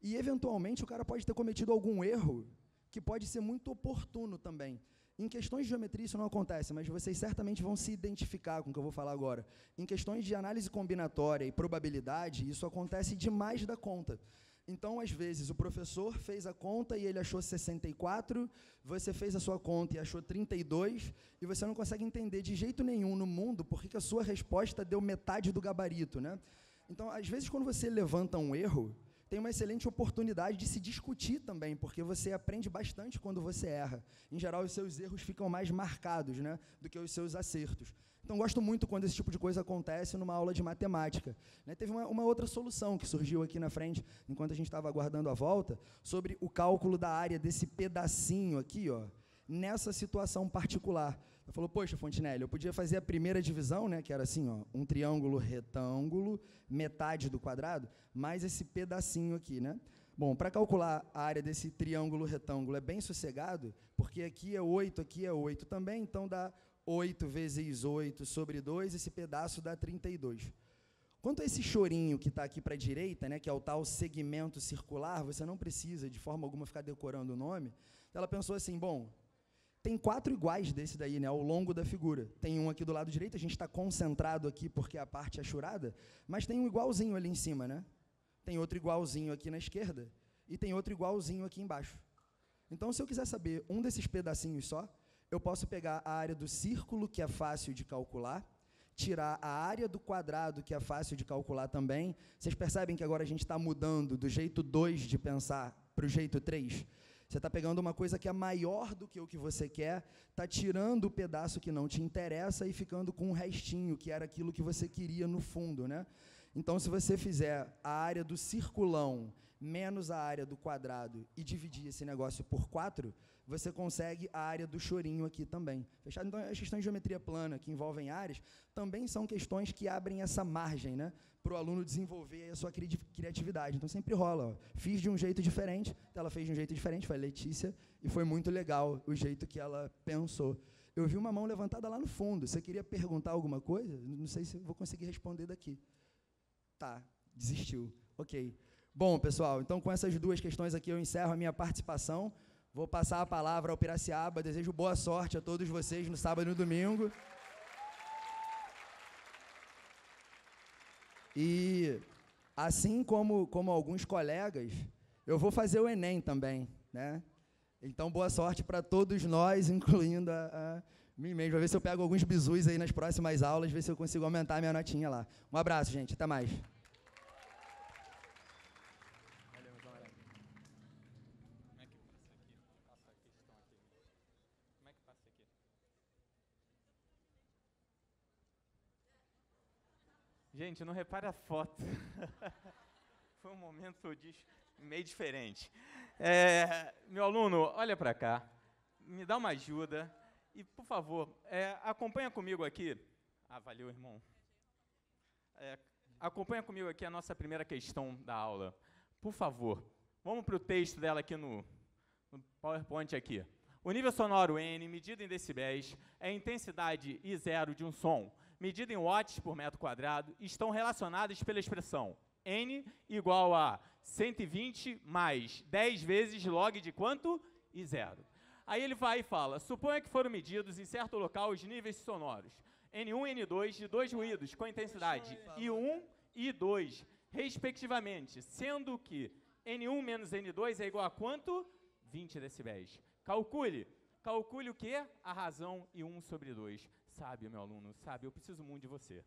E, eventualmente, o cara pode ter cometido algum erro que pode ser muito oportuno também. Em questões de geometria isso não acontece, mas vocês certamente vão se identificar com o que eu vou falar agora. Em questões de análise combinatória e probabilidade, isso acontece demais da conta. Então, às vezes, o professor fez a conta e ele achou 64, você fez a sua conta e achou 32, e você não consegue entender de jeito nenhum no mundo por que a sua resposta deu metade do gabarito, né? Então, às vezes, quando você levanta um erro, tem uma excelente oportunidade de se discutir também, porque você aprende bastante quando você erra. Em geral, os seus erros ficam mais marcados, né, do que os seus acertos. Então, gosto muito quando esse tipo de coisa acontece numa aula de matemática, né? Teve uma outra solução que surgiu aqui na frente, enquanto a gente estava aguardando a volta, sobre o cálculo da área desse pedacinho aqui, ó, nessa situação particular. Ela falou, poxa, Fontinelli, eu podia fazer a primeira divisão, né, que era assim, ó, um triângulo retângulo, metade do quadrado, mais esse pedacinho aqui, né? Bom, para calcular a área desse triângulo retângulo é bem sossegado, porque aqui é 8 também, então dá 8 vezes 8 sobre 2, esse pedaço dá 32. Quanto a esse chorinho que está aqui para a direita, né, que é o tal segmento circular, você não precisa, de forma alguma, ficar decorando o nome. Ela pensou assim, bom, tem 4 iguais desse daí, né, ao longo da figura. Tem um aqui do lado direito, a gente está concentrado aqui porque a parte é achurada, mas tem um igualzinho ali em cima, né? Tem outro igualzinho aqui na esquerda e tem outro igualzinho aqui embaixo. Então, se eu quiser saber um desses pedacinhos só, eu posso pegar a área do círculo, que é fácil de calcular, tirar a área do quadrado, que é fácil de calcular também. Vocês percebem que agora a gente está mudando do jeito 2 de pensar para o jeito 3? Você está pegando uma coisa que é maior do que o que você quer, está tirando o pedaço que não te interessa e ficando com um restinho, que era aquilo que você queria no fundo, né? Então, se você fizer a área do circulão menos a área do quadrado e dividir esse negócio por 4, você consegue a área do chorinho aqui também. Fechado? Então, as questões de geometria plana, que envolvem áreas, também são questões que abrem essa margem, né, para o aluno desenvolver a sua criatividade. Então, sempre rola. Ó. Fiz de um jeito diferente, ela fez de um jeito diferente, foi a Letícia, e foi muito legal o jeito que ela pensou. Eu vi uma mão levantada lá no fundo. Você queria perguntar alguma coisa? Não sei se eu vou conseguir responder daqui. Tá, desistiu. Ok. Bom, pessoal, então com essas duas questões aqui eu encerro a minha participação. Vou passar a palavra ao Piracicaba. Desejo boa sorte a todos vocês no sábado e no domingo. E, assim como alguns colegas, eu vou fazer o Enem também, né? Então, boa sorte para todos nós, incluindo a mim mesmo. Vou ver se eu pego alguns bizus aí nas próximas aulas, ver se eu consigo aumentar a minha notinha lá. Um abraço, gente. Até mais. Gente, não repare a foto. Foi um momento meio diferente. Meu aluno, olha para cá, me dá uma ajuda e, por favor, acompanha comigo aqui. Ah, valeu, irmão. Acompanha comigo aqui a nossa primeira questão da aula. Por favor, vamos para o texto dela aqui no PowerPoint aqui. O nível sonoro N, medido em decibéis, é a intensidade I0 de um som, medida em watts por metro quadrado, estão relacionadas pela expressão N igual a 120 mais 10 vezes log de quanto? I0. Aí ele vai e fala, suponha que foram medidos em certo local os níveis sonoros N1 e N2 de dois ruídos com intensidade I1 e I2, respectivamente, sendo que N1 menos N2 é igual a quanto? 20 decibéis. Calcule o quê? A razão I1 sobre 2. Sabe, meu aluno, sabe, eu preciso muito de você.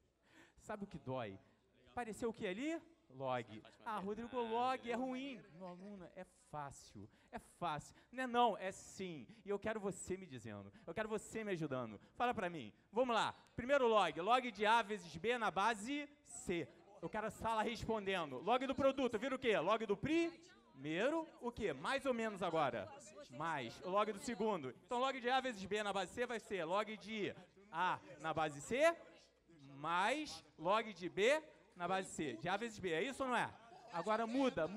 Sabe o que dói? Apareceu o que ali? Log. Ah, Rodrigo, log é ruim. Meu aluno, é fácil. É fácil. Não é não, é sim. E eu quero você me dizendo. Eu quero você me ajudando. Fala pra mim. Vamos lá. Primeiro log. Log de A vezes B na base C. Eu quero a sala respondendo. Log do produto, vira o quê? Log do primeiro, o quê? Mais ou menos agora? Mais. O log do segundo. Então, log de A vezes B na base C vai ser log de A na base C, mais log de B na base C. De A vezes B, é isso ou não é? Agora muda.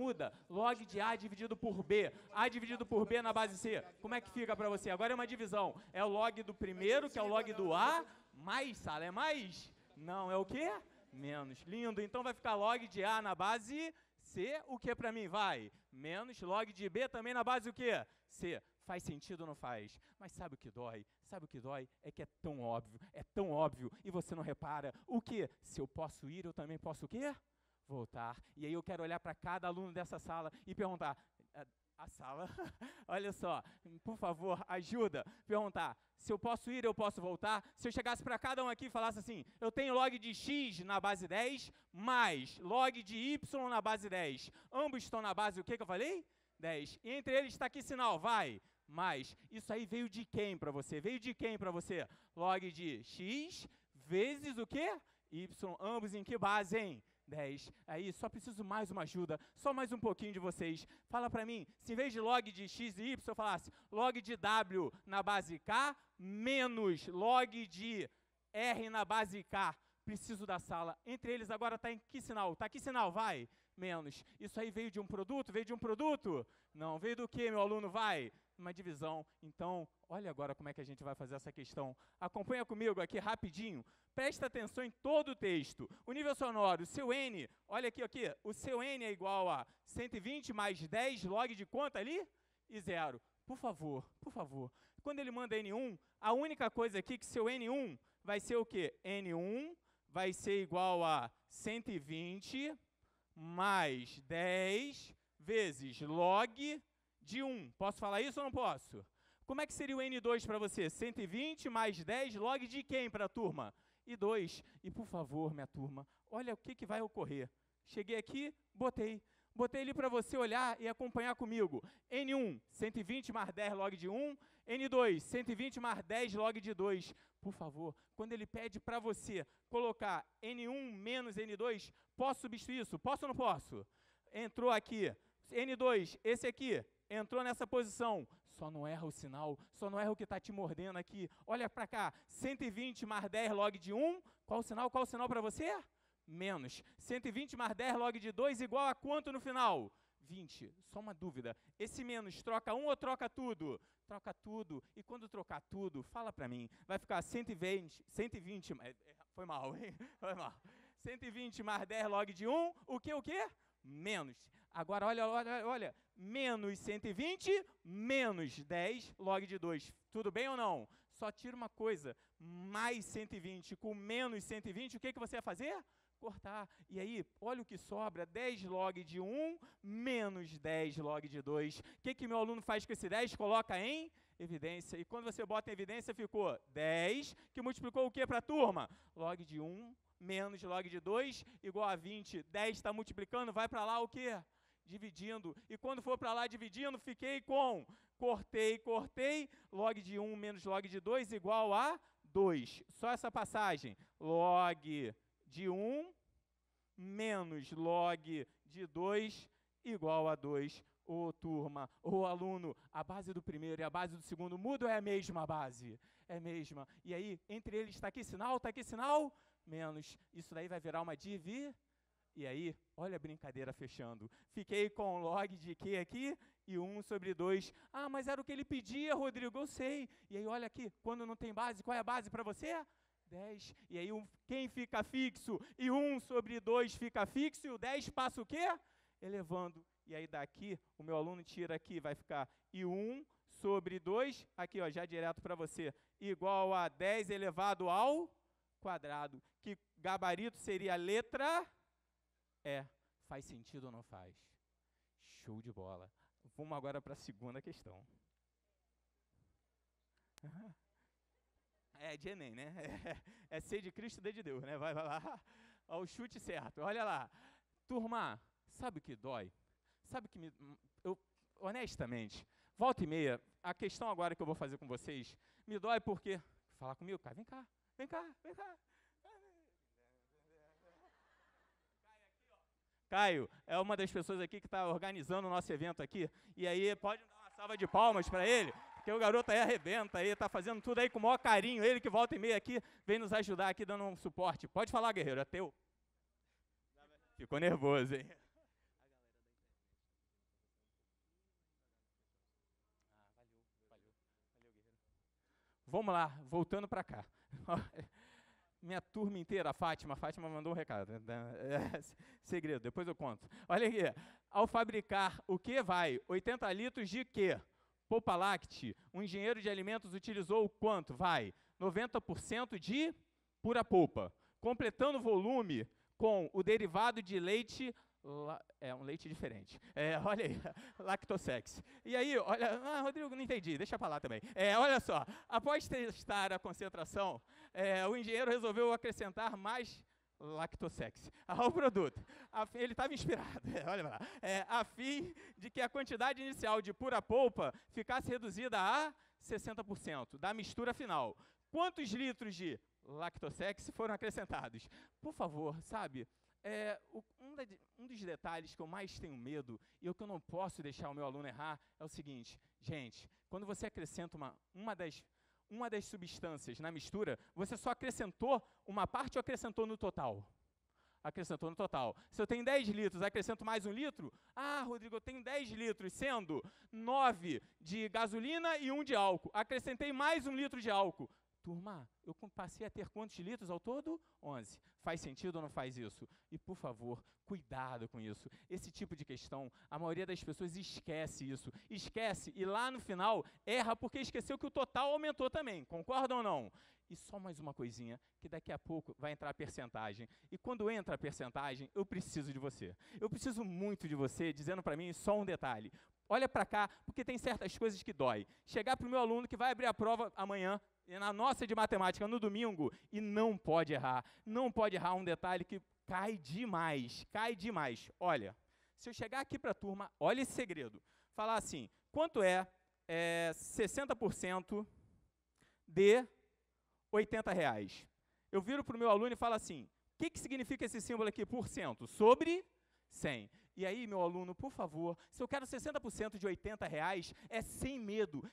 Log de A dividido por B. A dividido por B na base C. Como é que fica para você? Agora é uma divisão. É o log do primeiro, que é o log do A, mais, sala, é mais? Não, é o quê? Menos. Lindo. Então vai ficar log de A na base C. O que para mim? Vai. Menos log de B também na base o quê? C. Faz sentido ou não faz? Mas sabe o que dói? Sabe o que dói? É que é tão óbvio, e você não repara. O quê? Se eu posso ir, eu também posso o quê? Voltar. E aí eu quero olhar para cada aluno dessa sala e perguntar, a sala, olha só, por favor, ajuda, perguntar, se eu posso ir, eu posso voltar? Se eu chegasse para cada um aqui e falasse assim, eu tenho log de x na base 10, mais log de y na base 10, ambos estão na base, o que eu falei? 10. E entre eles está que sinal? Vai. Mais. Isso aí veio de quem para você? Veio de quem para você? Log de x vezes o quê? Y. Ambos em que base, hein? 10. Aí, só preciso mais uma ajuda. Só mais um pouquinho de vocês. Fala para mim, se em vez de log de x e y, eu falasse log de w na base k, menos log de r na base k. Preciso da sala. Entre eles agora está em que sinal? Está que sinal? Vai. Menos. Isso aí veio de um produto? Veio de um produto? Não. Veio do que, meu aluno? Vai. Uma divisão. Então, olha agora como é que a gente vai fazer essa questão. Acompanha comigo aqui rapidinho. Presta atenção em todo o texto. O nível sonoro, o seu N, olha aqui, o seu N é igual a 120 mais 10 log de quanto ali? E 0. Por favor. Quando ele manda N1, a única coisa aqui que seu N1 vai ser o quê? N1 vai ser igual a 120 mais 10 vezes log de 1. Posso falar isso ou não posso? Como é que seria o N2 para você? 120 mais 10 log de quem para a turma? E 2. E, por favor, minha turma, olha o que vai ocorrer. Cheguei aqui, botei ali para você olhar e acompanhar comigo. N1, 120 mais 10 log de 1. N2, 120 mais 10 log de 2. Por favor, quando ele pede para você colocar N1 menos N2, posso substituir isso? Posso ou não posso? Entrou aqui. N2, esse aqui, entrou nessa posição. Só não erra o sinal, só não erra o que está te mordendo aqui. Olha para cá, 120 mais 10 log de 1. Qual o sinal para você? Menos. 120 mais 10 log de 2 igual a quanto no final? 20. Só uma dúvida. Esse menos troca 1 ou troca tudo? Troca tudo. E quando trocar tudo, fala para mim. Vai ficar 120 foi mal, hein? Foi mal. 120 mais 10 log de 1, o quê? Menos. Agora, olha. Menos 120, menos 10 log de 2. Tudo bem ou não? Só tira uma coisa. Mais 120 com menos 120, o que você vai fazer? Cortar. E aí, olha o que sobra, 10 log de 1 menos 10 log de 2. O que meu aluno faz com esse 10? Coloca em evidência. E quando você bota em evidência, ficou 10, que multiplicou o que para a turma? Log de 1 menos log de 2 igual a 20. 10 está multiplicando, vai para lá o quê? Dividindo. E quando for para lá dividindo, fiquei com cortei, log de 1 menos log de 2 igual a 2. Só essa passagem. Log de 1 menos log de 2 igual a 2. Ô turma, ô aluno, a base do primeiro e a base do segundo muda ou é a mesma base? É a mesma. E aí, entre eles está aqui sinal? Menos. Isso daí vai virar uma div. E aí, olha a brincadeira fechando. Fiquei com log de quê aqui? E 1 sobre 2. Ah, mas era o que ele pedia, Rodrigo, eu sei. E aí, olha aqui, quando não tem base, qual é a base para você? 10. E aí, quem fica fixo? E 1 sobre 2 fica fixo, e o 10 passa o quê? Elevando. E aí, daqui, o meu aluno tira aqui, vai ficar e 1 sobre 2, aqui, ó, já direto para você, igual a 10 elevado ao quadrado. Que gabarito seria a letra... Faz sentido ou não faz? Show de bola. Vamos agora para a segunda questão. É de Enem, né? É C de Cristo, D de Deus, né? Vai lá. Ó, o chute certo. Olha lá. Turma, sabe o que dói? Sabe o que honestamente, volta e meia, a questão agora que eu vou fazer com vocês, me dói porque... Fala comigo, cara. Vem cá. Caio é uma das pessoas aqui que está organizando o nosso evento aqui. E aí, pode dar uma salva de palmas para ele, porque o garoto aí arrebenta, aí está fazendo tudo aí com o maior carinho. Ele que volta e meia aqui, vem nos ajudar aqui, dando um suporte. Pode falar, guerreiro, é teu. Ficou nervoso, hein? Valeu, guerreiro. Vamos lá, voltando para cá. Minha turma inteira, a Fátima mandou um recado. Segredo, depois eu conto. Olha aqui, ao fabricar o que vai? 80 litros de quê? Polpa láctea. Um engenheiro de alimentos utilizou quanto? Vai, 90% de pura polpa. Completando o volume com o derivado de leite... um leite diferente. Olha aí, lactosex. E aí, olha... Rodrigo, não entendi, deixa para lá também. Olha só, após testar a concentração, o engenheiro resolveu acrescentar mais lactosex ao produto. Ele estava inspirado, olha lá. A fim de que a quantidade inicial de pura polpa ficasse reduzida a 60% da mistura final. Quantos litros de lactosex foram acrescentados? Por favor, sabe... Um dos detalhes que eu mais tenho medo e o que eu não posso deixar o meu aluno errar é o seguinte, gente, quando você acrescenta uma das substâncias na mistura, você só acrescentou uma parte ou acrescentou no total? Acrescentou no total. Se eu tenho 10 litros, acrescento mais 1 litro? Ah, Rodrigo, eu tenho 10 litros, sendo 9 de gasolina e 1 de álcool. Acrescentei mais 1 litro de álcool. Turma, eu passei a ter quantos litros ao todo? 11. Faz sentido ou não faz isso? E, por favor, cuidado com isso. Esse tipo de questão, a maioria das pessoas esquece isso. Esquece e lá no final erra porque esqueceu que o total aumentou também. Concordam ou não? E só mais uma coisinha, que daqui a pouco vai entrar a percentagem. E quando entra a percentagem, eu preciso de você. Eu preciso muito de você, dizendo para mim só um detalhe. olha para cá, porque tem certas coisas que dói. Chegar para o meu aluno que vai abrir a prova amanhã, na nossa de matemática, no domingo, e não pode errar. Não pode errar um detalhe que cai demais, cai demais. Olha, se eu chegar aqui para a turma, olha esse segredo. Falar assim, quanto é 60% de R$80? Eu viro para o meu aluno e falo assim, o que significa esse símbolo aqui, por cento? Sobre 100. E aí, meu aluno, por favor, se eu quero 60% de R$80, é sem medo,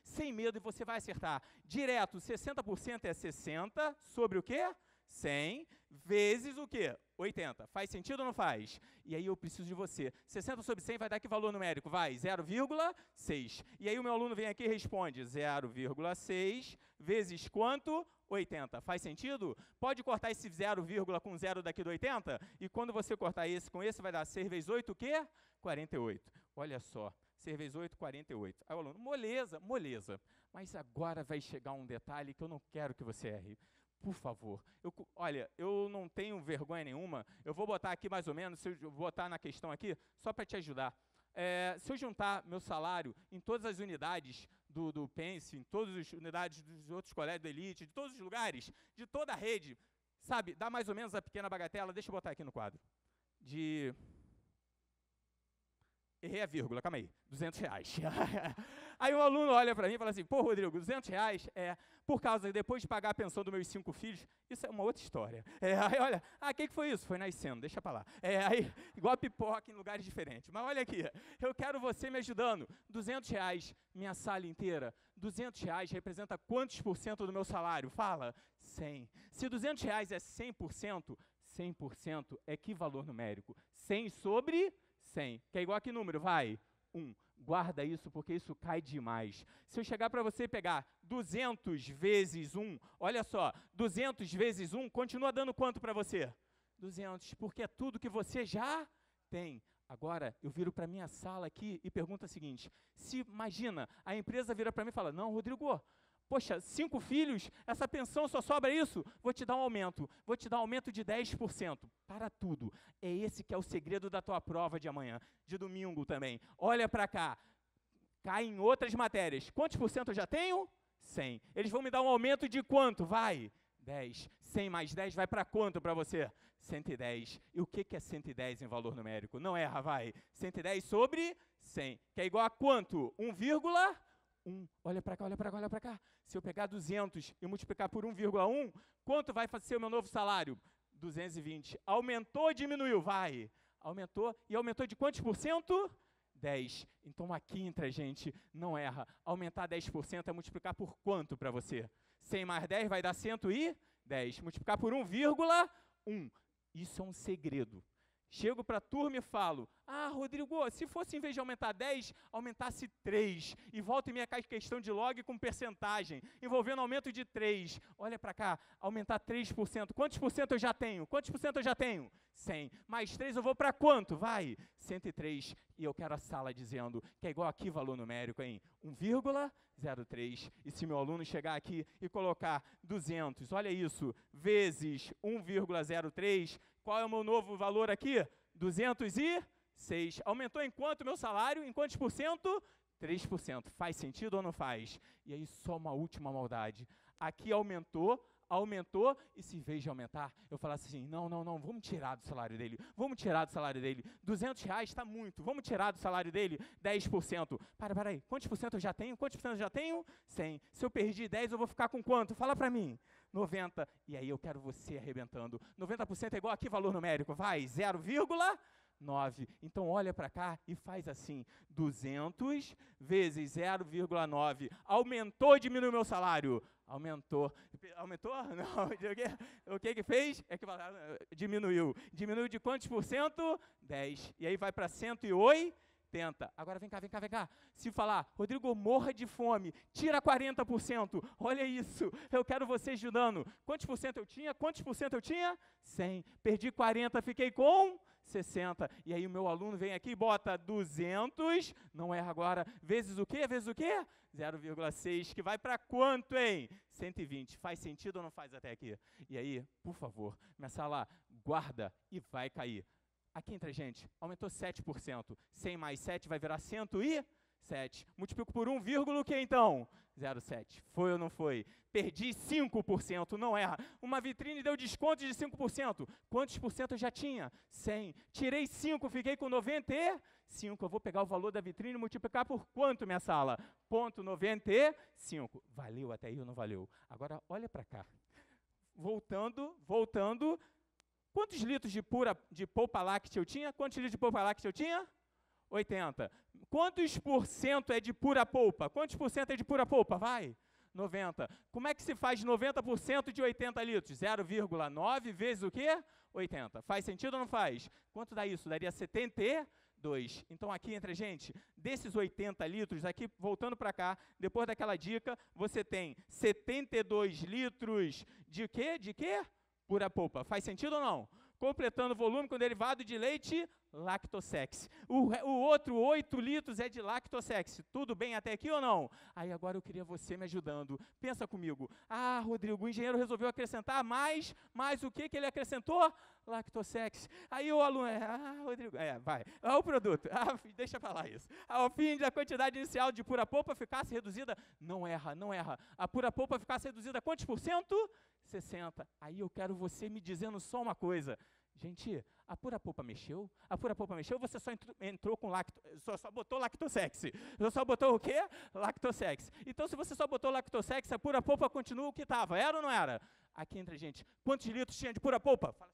e você vai acertar. Direto, 60% é 60 sobre o quê? 100 vezes o quê? 80. Faz sentido ou não faz? E aí eu preciso de você. 60 sobre 100 vai dar que valor numérico? Vai, 0,6. E aí o meu aluno vem aqui e responde 0,6 vezes quanto? 80. Faz sentido? Pode cortar esse 0, com 0 daqui do 80? E quando você cortar esse com esse, vai dar 6 vezes 8, o quê? 48. Olha só, 6 vezes 8, 48. Aí o aluno, moleza, moleza. Mas agora vai chegar um detalhe que eu não quero que você erre. Por favor, olha, eu não tenho vergonha nenhuma, eu vou botar aqui mais ou menos, se eu botar na questão aqui, só para te ajudar. Se eu juntar meu salário em todas as unidades do Pense, em todas as unidades dos outros colégios da Elite, de todos os lugares, de toda a rede, sabe, dá mais ou menos a pequena bagatela, deixa eu botar aqui no quadro, errei a vírgula, calma aí, R$200. Aí um aluno olha para mim e fala assim, pô, Rodrigo, R$200 por causa, depois de pagar a pensão dos meus 5 filhos, isso é uma outra história. Aí olha, o que foi isso? Foi nascendo, deixa para lá. Aí, igual a pipoca em lugares diferentes. Mas olha aqui, eu quero você me ajudando. R$200, minha sala inteira, R$200 representa quantos por cento do meu salário? Fala, 100. Se R$200 é 100%, 100% é que valor numérico? 100 sobre 100, que é igual a que número? Vai, 1. Guarda isso, porque isso cai demais. Se eu chegar para você pegar 200 vezes 1, olha só, 200 vezes 1, continua dando quanto para você? 200, porque é tudo que você já tem. Agora, eu viro para a minha sala aqui e pergunto o seguinte, se imagina, a empresa vira para mim e fala, não, Rodrigo, poxa, 5 filhos, essa pensão só sobra isso? Vou te dar um aumento de 10%, para tudo. É esse que é o segredo da tua prova de amanhã, de domingo também. Olha para cá, cai em outras matérias. Quantos por cento eu já tenho? 100. Eles vão me dar um aumento de quanto? Vai, 10. 100 mais 10 vai para quanto para você? 110. E o que é 110 em valor numérico? Não erra, vai. 110 sobre 100, que é igual a quanto? 1,1. Olha para cá, olha para cá, olha para cá. Se eu pegar 200 e multiplicar por 1,1, quanto vai ser o meu novo salário? 220. Aumentou ou diminuiu? Vai. Aumentou. E aumentou de quantos por cento? 10. Então aqui entre a gente, não erra. Aumentar 10% é multiplicar por quanto para você? 100 mais 10 vai dar 110. Multiplicar por 1,1. Isso é um segredo. Chego para a turma e falo, Rodrigo, se fosse em vez de aumentar 10, aumentasse 3. E volta em minha questão de log com percentagem, envolvendo aumento de 3. Olha para cá, aumentar 3%. Quantos por cento eu já tenho? Quantos por cento eu já tenho? 100. Mais 3 eu vou para quanto? Vai, 103. E eu quero a sala dizendo que é igual aqui valor numérico em 1,03. E se meu aluno chegar aqui e colocar 200, olha isso, vezes 1,03, qual é o meu novo valor aqui? 206. Aumentou em quanto meu salário? Em quantos por cento? 3%. Faz sentido ou não faz? E aí só uma última maldade. Aqui aumentou, e se em vez de aumentar, eu falasse assim, não, vamos tirar do salário dele, R$200 está muito, vamos tirar do salário dele 10%. Para aí, quantos por cento eu já tenho? 100. Se eu perdi 10, eu vou ficar com quanto? Fala para mim. 90, e aí eu quero você arrebentando. 90% é igual aqui valor numérico, vai, 0,9. Então olha para cá e faz assim, 200 vezes 0,9. Aumentou ou diminuiu meu salário? Aumentou? Não, o que fez? Diminuiu. Diminuiu de quantos por cento? 10. E aí vai para 108. Agora vem cá. Se falar, Rodrigo, morra de fome, tira 40%. Olha isso, eu quero você ajudando. Quantos por cento eu tinha? 100. Perdi 40, fiquei com 60. E aí o meu aluno vem aqui e bota 200, não erra agora, vezes o quê? 0,6, que vai para quanto, hein? 120. Faz sentido ou não faz até aqui? E aí, por favor, minha sala, guarda e vai cair. Aqui entre a gente, aumentou 7%. 100 mais 7 vai virar 107. 0,7. Multiplico por 1, o que então? 0,7. Foi ou não foi? Perdi 5%, não erra. Uma vitrine deu desconto de 5%. Quantos por cento eu já tinha? 100. Tirei 5, fiquei com 95. Eu vou pegar o valor da vitrine e multiplicar por quanto, minha sala? 0,95. Valeu até aí ou não valeu? Agora, olha para cá. Voltando. Quantos litros de polpa láctea eu tinha? Quantos litros de polpa láctea eu tinha? 80. Quantos por cento é de pura polpa? Quantos por cento é de pura polpa? Vai. 90. Como é que se faz 90% de 80 litros? 0,9 vezes o quê? 80. Faz sentido ou não faz? Quanto dá isso? Daria 72. Então, aqui entre a gente, desses 80 litros, aqui, voltando para cá, depois daquela dica, você tem 72 litros de quê? De quê? Pura polpa. Faz sentido ou não? Completando o volume com derivado de leite, lactosex. O outro 8 litros é de lactosex. Tudo bem até aqui ou não? Aí agora eu queria você me ajudando. Pensa comigo. Ah, Rodrigo, o engenheiro resolveu acrescentar mais o que ele acrescentou? Lactosex. Aí o aluno, Rodrigo, vai. O produto. Deixa eu falar isso. Ao fim da quantidade inicial de pura polpa ficasse reduzida, não erra. A pura polpa ficasse reduzida a quantos por cento? 60. Aí eu quero você me dizendo só uma coisa. Gente, a pura polpa mexeu? A pura polpa mexeu? Você só entrou com só botou lactosex. Você só botou o quê? Lactosex. Então, se você só botou lactosex, a pura polpa continua o que estava. Era ou não era? Aqui entre a gente. Quantos litros tinha de pura polpa? Fala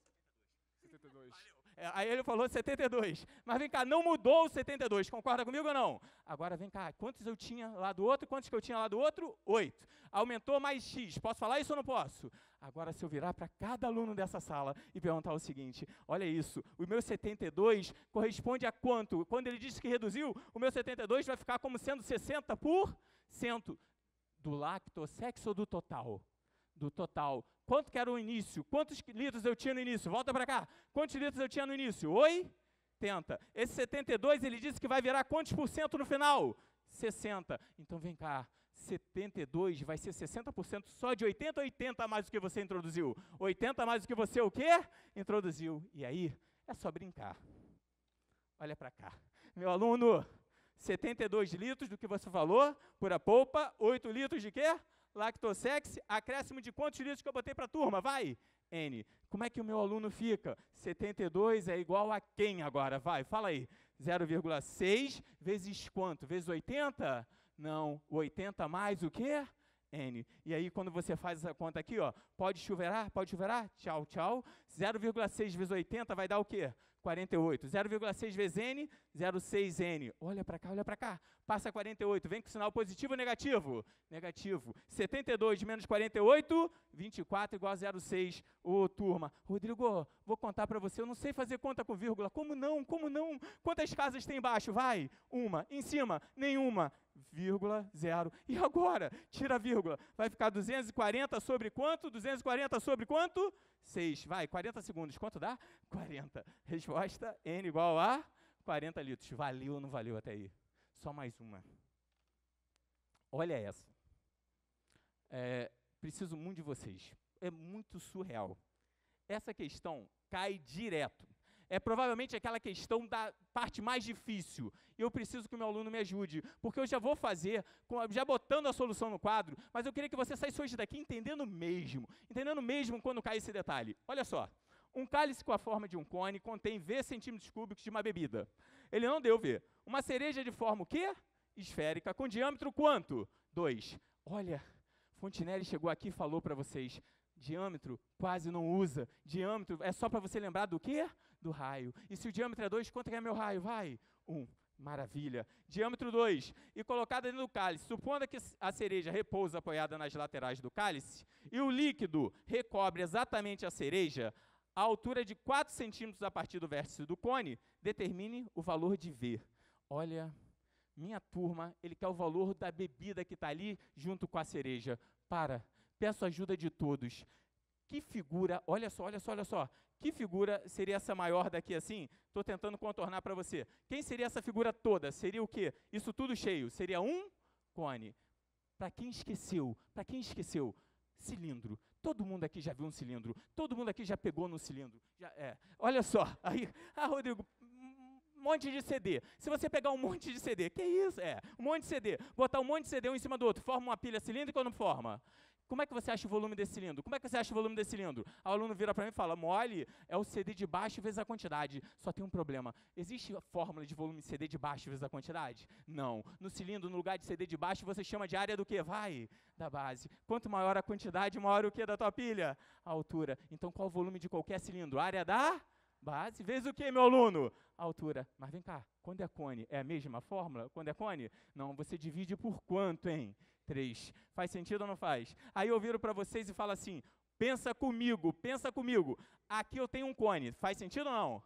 72. Valeu. Aí ele falou 72. Mas vem cá, não mudou o 72. Concorda comigo ou não? Agora vem cá, quantos eu tinha lá do outro? Quantos que eu tinha lá do outro? 8. Aumentou mais X. Posso falar isso ou não posso? Agora, se eu virar para cada aluno dessa sala e perguntar o seguinte, olha isso, o meu 72 corresponde a quanto? Quando ele disse que reduziu, o meu 72 vai ficar como sendo 60% do lactosex ou do total? Do total. Quanto que era o início? Quantos litros eu tinha no início? Volta para cá. Quantos litros eu tinha no início? 80. Esse 72, ele disse que vai virar quantos por cento no final? 60. Então, vem cá. 72 vai ser 60% só de 80 ou 80 mais do que você introduziu? 80 mais do que você o quê? Introduziu. E aí, é só brincar. Olha para cá. Meu aluno, 72 litros do que você falou, pura polpa, 8 litros de quê? Lactosex, acréscimo de quantos litros que eu botei para a turma? Vai, N. Como é que o meu aluno fica? 72 é igual a quem agora? Vai, fala aí. 0,6 vezes quanto? Vezes 80? Não, 80 mais o quê? N. E aí, quando você faz essa conta aqui, ó, pode chuveirar? Tchau, tchau. 0,6 vezes 80 vai dar o quê? 48. 0,6 vezes N, 0,6N. Olha para cá. Passa 48. Vem com sinal positivo ou negativo? Negativo. 72 menos 48, 24 igual a 0,6. Ô, turma. Rodrigo, vou contar para você. Eu não sei fazer conta com vírgula. Como não? Quantas casas tem embaixo? Vai. Uma. Em cima? Nenhuma. Vírgula, 0. E agora? Tira a vírgula. Vai ficar 240 sobre quanto? 240 sobre quanto? 6. Vai, 40 segundos. Quanto dá? 40. Resposta, N igual a 40 litros. Valeu ou não valeu até aí? Só mais uma. Olha essa. Preciso muito de vocês. É muito surreal. Essa questão cai direto. É provavelmente aquela questão da parte mais difícil. E eu preciso que o meu aluno me ajude, porque eu já vou fazer, já botando a solução no quadro, mas eu queria que você saísse hoje daqui entendendo mesmo quando cai esse detalhe. Olha só, um cálice com a forma de um cone contém V centímetros cúbicos de uma bebida. Ele não deu V. Uma cereja de forma o quê? Esférica, com diâmetro quanto? 2. Olha, Fontinelli chegou aqui e falou para vocês, diâmetro quase não usa. Diâmetro é só para você lembrar do quê? Do raio. E se o diâmetro é 2, quanto é meu raio? Vai. 1. Maravilha. Diâmetro 2. E colocada dentro do cálice. Supondo que a cereja repousa apoiada nas laterais do cálice e o líquido recobre exatamente a cereja, a altura de 4 centímetros a partir do vértice do cone, determine o valor de V. Olha, minha turma, ele quer o valor da bebida que está ali junto com a cereja. Peço ajuda de todos. Que figura, olha só. Que figura seria essa maior daqui assim? Estou tentando contornar para você. Quem seria essa figura toda? Seria o quê? Isso tudo cheio. Seria um cone. Para quem esqueceu? Cilindro. Todo mundo aqui já viu um cilindro. Todo mundo aqui já pegou no cilindro. Olha só. Aí, Rodrigo, monte de CD. Se você pegar um monte de CD, que isso? Um monte de CD, botar um monte de CD um em cima do outro, forma uma pilha cilíndrica ou não forma? Como é que você acha o volume desse cilindro? Como é que você acha o volume desse cilindro? O aluno vira para mim e fala, mole, é o CD de baixo vezes a quantidade. Só tem um problema. Existe a fórmula de volume de CD de baixo vezes a quantidade? Não. No cilindro, no lugar de CD de baixo, você chama de área do quê? Da base. Quanto maior a quantidade, maior o quê da tua pilha? A altura. Então, qual o volume de qualquer cilindro? Área da base vezes o quê, meu aluno? A altura. Mas vem cá, quando é cone, é a mesma fórmula? Quando é cone? Não, você divide por quanto, hein? 3. Faz sentido ou não faz? Aí eu viro para vocês e falo assim, pensa comigo. Aqui eu tenho um cone, faz sentido ou não?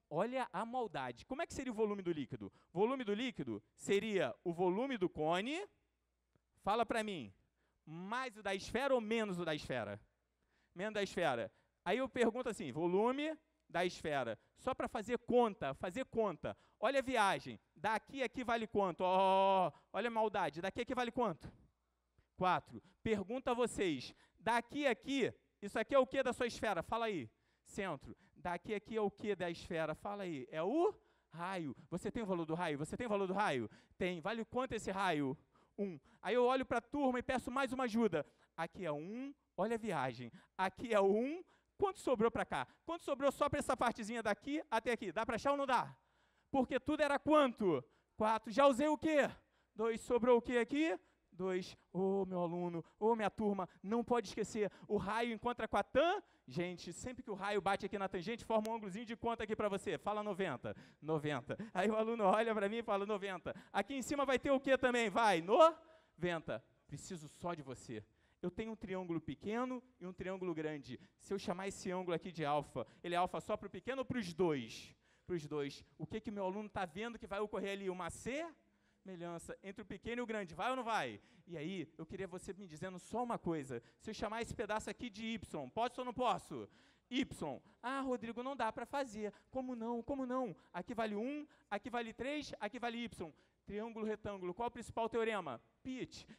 Olha a maldade. Como é que seria o volume do líquido? O volume do líquido seria o volume do cone, fala para mim, mais o da esfera ou menos o da esfera? Menos da esfera. Aí eu pergunto assim, volume da esfera, só para fazer conta. Olha a viagem, daqui a aqui vale quanto? Olha a maldade, daqui a aqui vale quanto? 4. Pergunta a vocês, daqui a aqui, isso aqui é o que da sua esfera? Fala aí. Centro. Daqui a aqui é o que da esfera? Fala aí. É o raio. Você tem o valor do raio? Tem. Vale quanto esse raio? 1. Aí eu olho para a turma e peço mais uma ajuda. Aqui é 1, olha a viagem. Aqui é 1. Quanto sobrou para cá? Quanto sobrou só para essa partezinha daqui até aqui? Dá para achar ou não dá? Porque tudo era quanto? 4. Já usei o quê? 2. Sobrou o quê aqui? 2. Meu aluno, minha turma, não pode esquecer. O raio encontra com a tangente. Sempre que o raio bate aqui na tangente, forma um ângulozinho de quanto aqui para você? Fala 90. 90. Aí o aluno olha para mim e fala 90. Aqui em cima vai ter o quê também? Vai, 90. Preciso só de você. Eu tenho um triângulo pequeno e um triângulo grande. Se eu chamar esse ângulo aqui de alfa, ele é alfa só para o pequeno ou para os dois? Para os dois. O que meu aluno está vendo que vai ocorrer ali? Uma semelhança entre o pequeno e o grande. Vai ou não vai? E aí, eu queria você me dizendo só uma coisa. Se eu chamar esse pedaço aqui de y, posso ou não posso? Y. Rodrigo, não dá para fazer. Como não? Aqui vale 1, aqui vale 3, aqui vale y. Triângulo retângulo, qual é o principal teorema?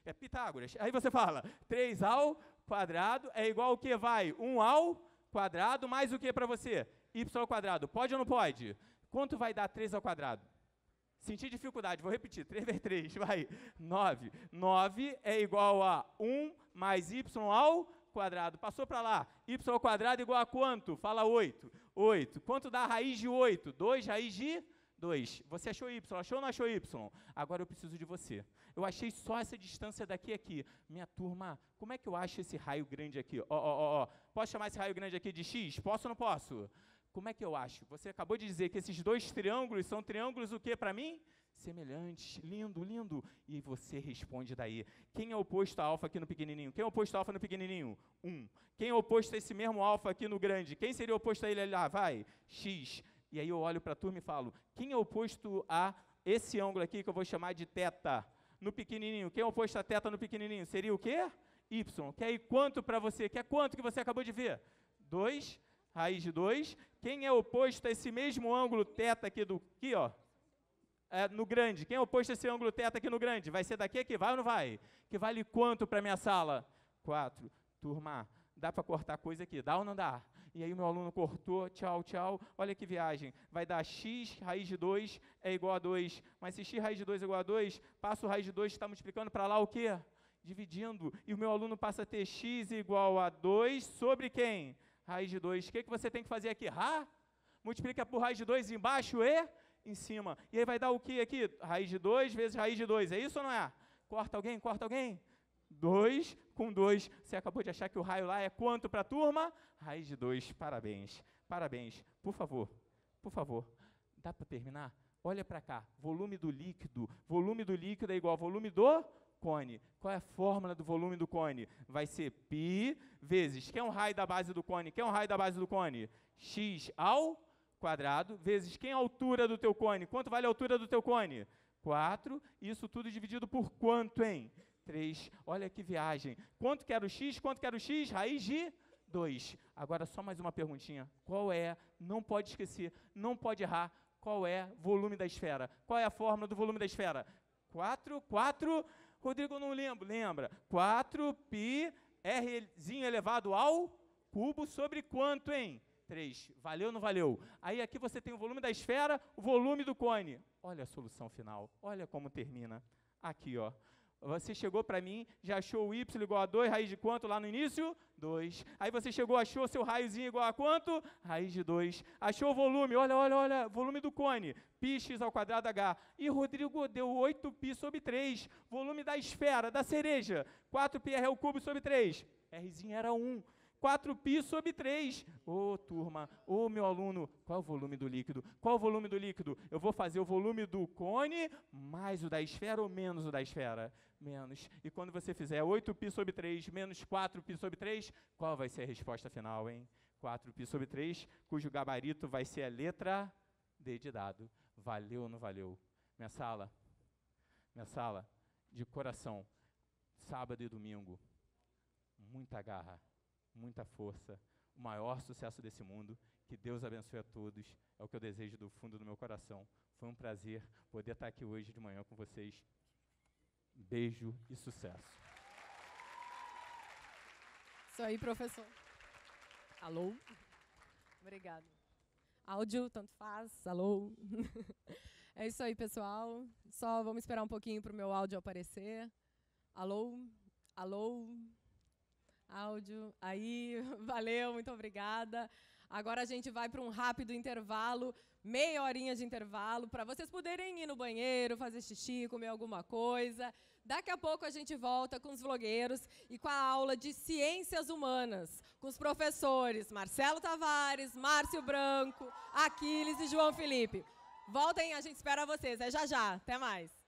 É Pitágoras. Aí você fala, 3 ao quadrado é igual ao que? 1 ao quadrado mais o que para você? Y ao quadrado. Pode ou não pode? Quanto vai dar 3 ao quadrado? Senti dificuldade, vou repetir. 3 vezes 3, 9. 9 é igual a 1 mais y ao quadrado. Passou para lá. Y ao quadrado igual a quanto? Fala 8. 8. Quanto dá a raiz de 8? 2 raiz de 2. Você achou y? Achou ou não achou y? Agora eu preciso de você. Eu achei só essa distância daqui a aqui. Minha turma, como é que eu acho esse raio grande aqui? Posso chamar esse raio grande aqui de x? Posso ou não posso? Como é que eu acho? Você acabou de dizer que esses dois triângulos são triângulos o que para mim? Semelhantes. Lindo, lindo. E você responde daí. Quem é oposto a alfa aqui no pequenininho? Quem é oposto a alfa no pequenininho? 1. Quem é oposto a esse mesmo alfa aqui no grande? Quem seria oposto a ele lá? X. E aí eu olho para a turma e falo, quem é oposto a esse ângulo aqui que eu vou chamar de θ no pequenininho? Quem é oposto a θ no pequenininho? Seria o quê? Y. Que aí quanto para você? Que é quanto que você acabou de ver? 2, raiz de 2. Quem é oposto a esse mesmo ângulo θ aqui no grande? Quem é oposto a esse ângulo θ aqui no grande? Vai ser daqui a aqui, vai ou não vai? Que vale quanto para minha sala? 4. Turma, dá para cortar coisa aqui, dá ou não dá? E aí o meu aluno cortou, tchau, tchau, olha que viagem. Vai dar x raiz de 2 é igual a 2. Mas se x raiz de 2 é igual a 2, passa o raiz de 2, está multiplicando para lá o quê? Dividindo. E o meu aluno passa a ter x igual a 2 sobre quem? Raiz de 2. O que você tem que fazer aqui? Multiplica por raiz de 2 embaixo e em cima. E aí vai dar o que aqui? Raiz de 2 vezes raiz de 2. É isso ou não é? Corta alguém? 2 com 2. Você acabou de achar que o raio lá é quanto para a turma? Raiz de 2. Parabéns. Por favor. Dá para terminar? Olha para cá. Volume do líquido é igual ao volume do cone. Qual é a fórmula do volume do cone? Vai ser π vezes, quem é o raio da base do cone? X ao quadrado, vezes, quem é a altura do teu cone? Quanto vale a altura do teu cone? 4, isso tudo dividido por quanto, hein? 3. Olha que viagem. Quanto que era o x? Raiz de 2. Agora, só mais uma perguntinha. Qual é, não pode esquecer, não pode errar, qual é o volume da esfera? Qual é a fórmula do volume da esfera? 4, Rodrigo, não lembro. Lembra? 4π Rzinho elevado ao cubo sobre quanto, hein? 3. Valeu ou não valeu? Aí aqui você tem o volume da esfera, o volume do cone. Olha a solução final, olha como termina. Aqui, ó. Você chegou para mim, já achou o y igual a 2, raiz de quanto lá no início? 2. Aí você chegou, achou seu raiozinho igual a quanto? Raiz de 2. Achou o volume, olha, volume do cone, πx ao quadrado h. E Rodrigo deu 8π sobre 3. Volume da esfera, da cereja, 4πr ao cubo sobre 3. Rzinho era 1. 4π sobre 3. Ô, turma, ô, meu aluno, qual é o volume do líquido? Qual é o volume do líquido? Eu vou fazer o volume do cone mais o da esfera ou menos o da esfera? Menos. E quando você fizer 8π sobre 3 menos 4π sobre 3, qual vai ser a resposta final, hein? 4π sobre 3, cujo gabarito vai ser a letra D de dado. Valeu ou não valeu? Minha sala, de coração, sábado e domingo, muita garra, muita força, o maior sucesso desse mundo, que Deus abençoe a todos, é o que eu desejo do fundo do meu coração. Foi um prazer poder estar aqui hoje de manhã com vocês. Beijo e sucesso. Isso aí, professor. Alô? Obrigada. Áudio, tanto faz. Alô? É isso aí, pessoal. Só vamos esperar um pouquinho para o meu áudio aparecer. Alô? Alô? Áudio. Aí, valeu, muito obrigada. Agora a gente vai para um rápido intervalo, meia horinha de intervalo, para vocês poderem ir no banheiro, fazer xixi, comer alguma coisa. Daqui a pouco a gente volta com os vlogueiros e com a aula de Ciências Humanas, com os professores Marcelo Tavares, Márcio Branco, Aquiles e João Felipe. Voltem, a gente espera vocês. É já já. Até mais.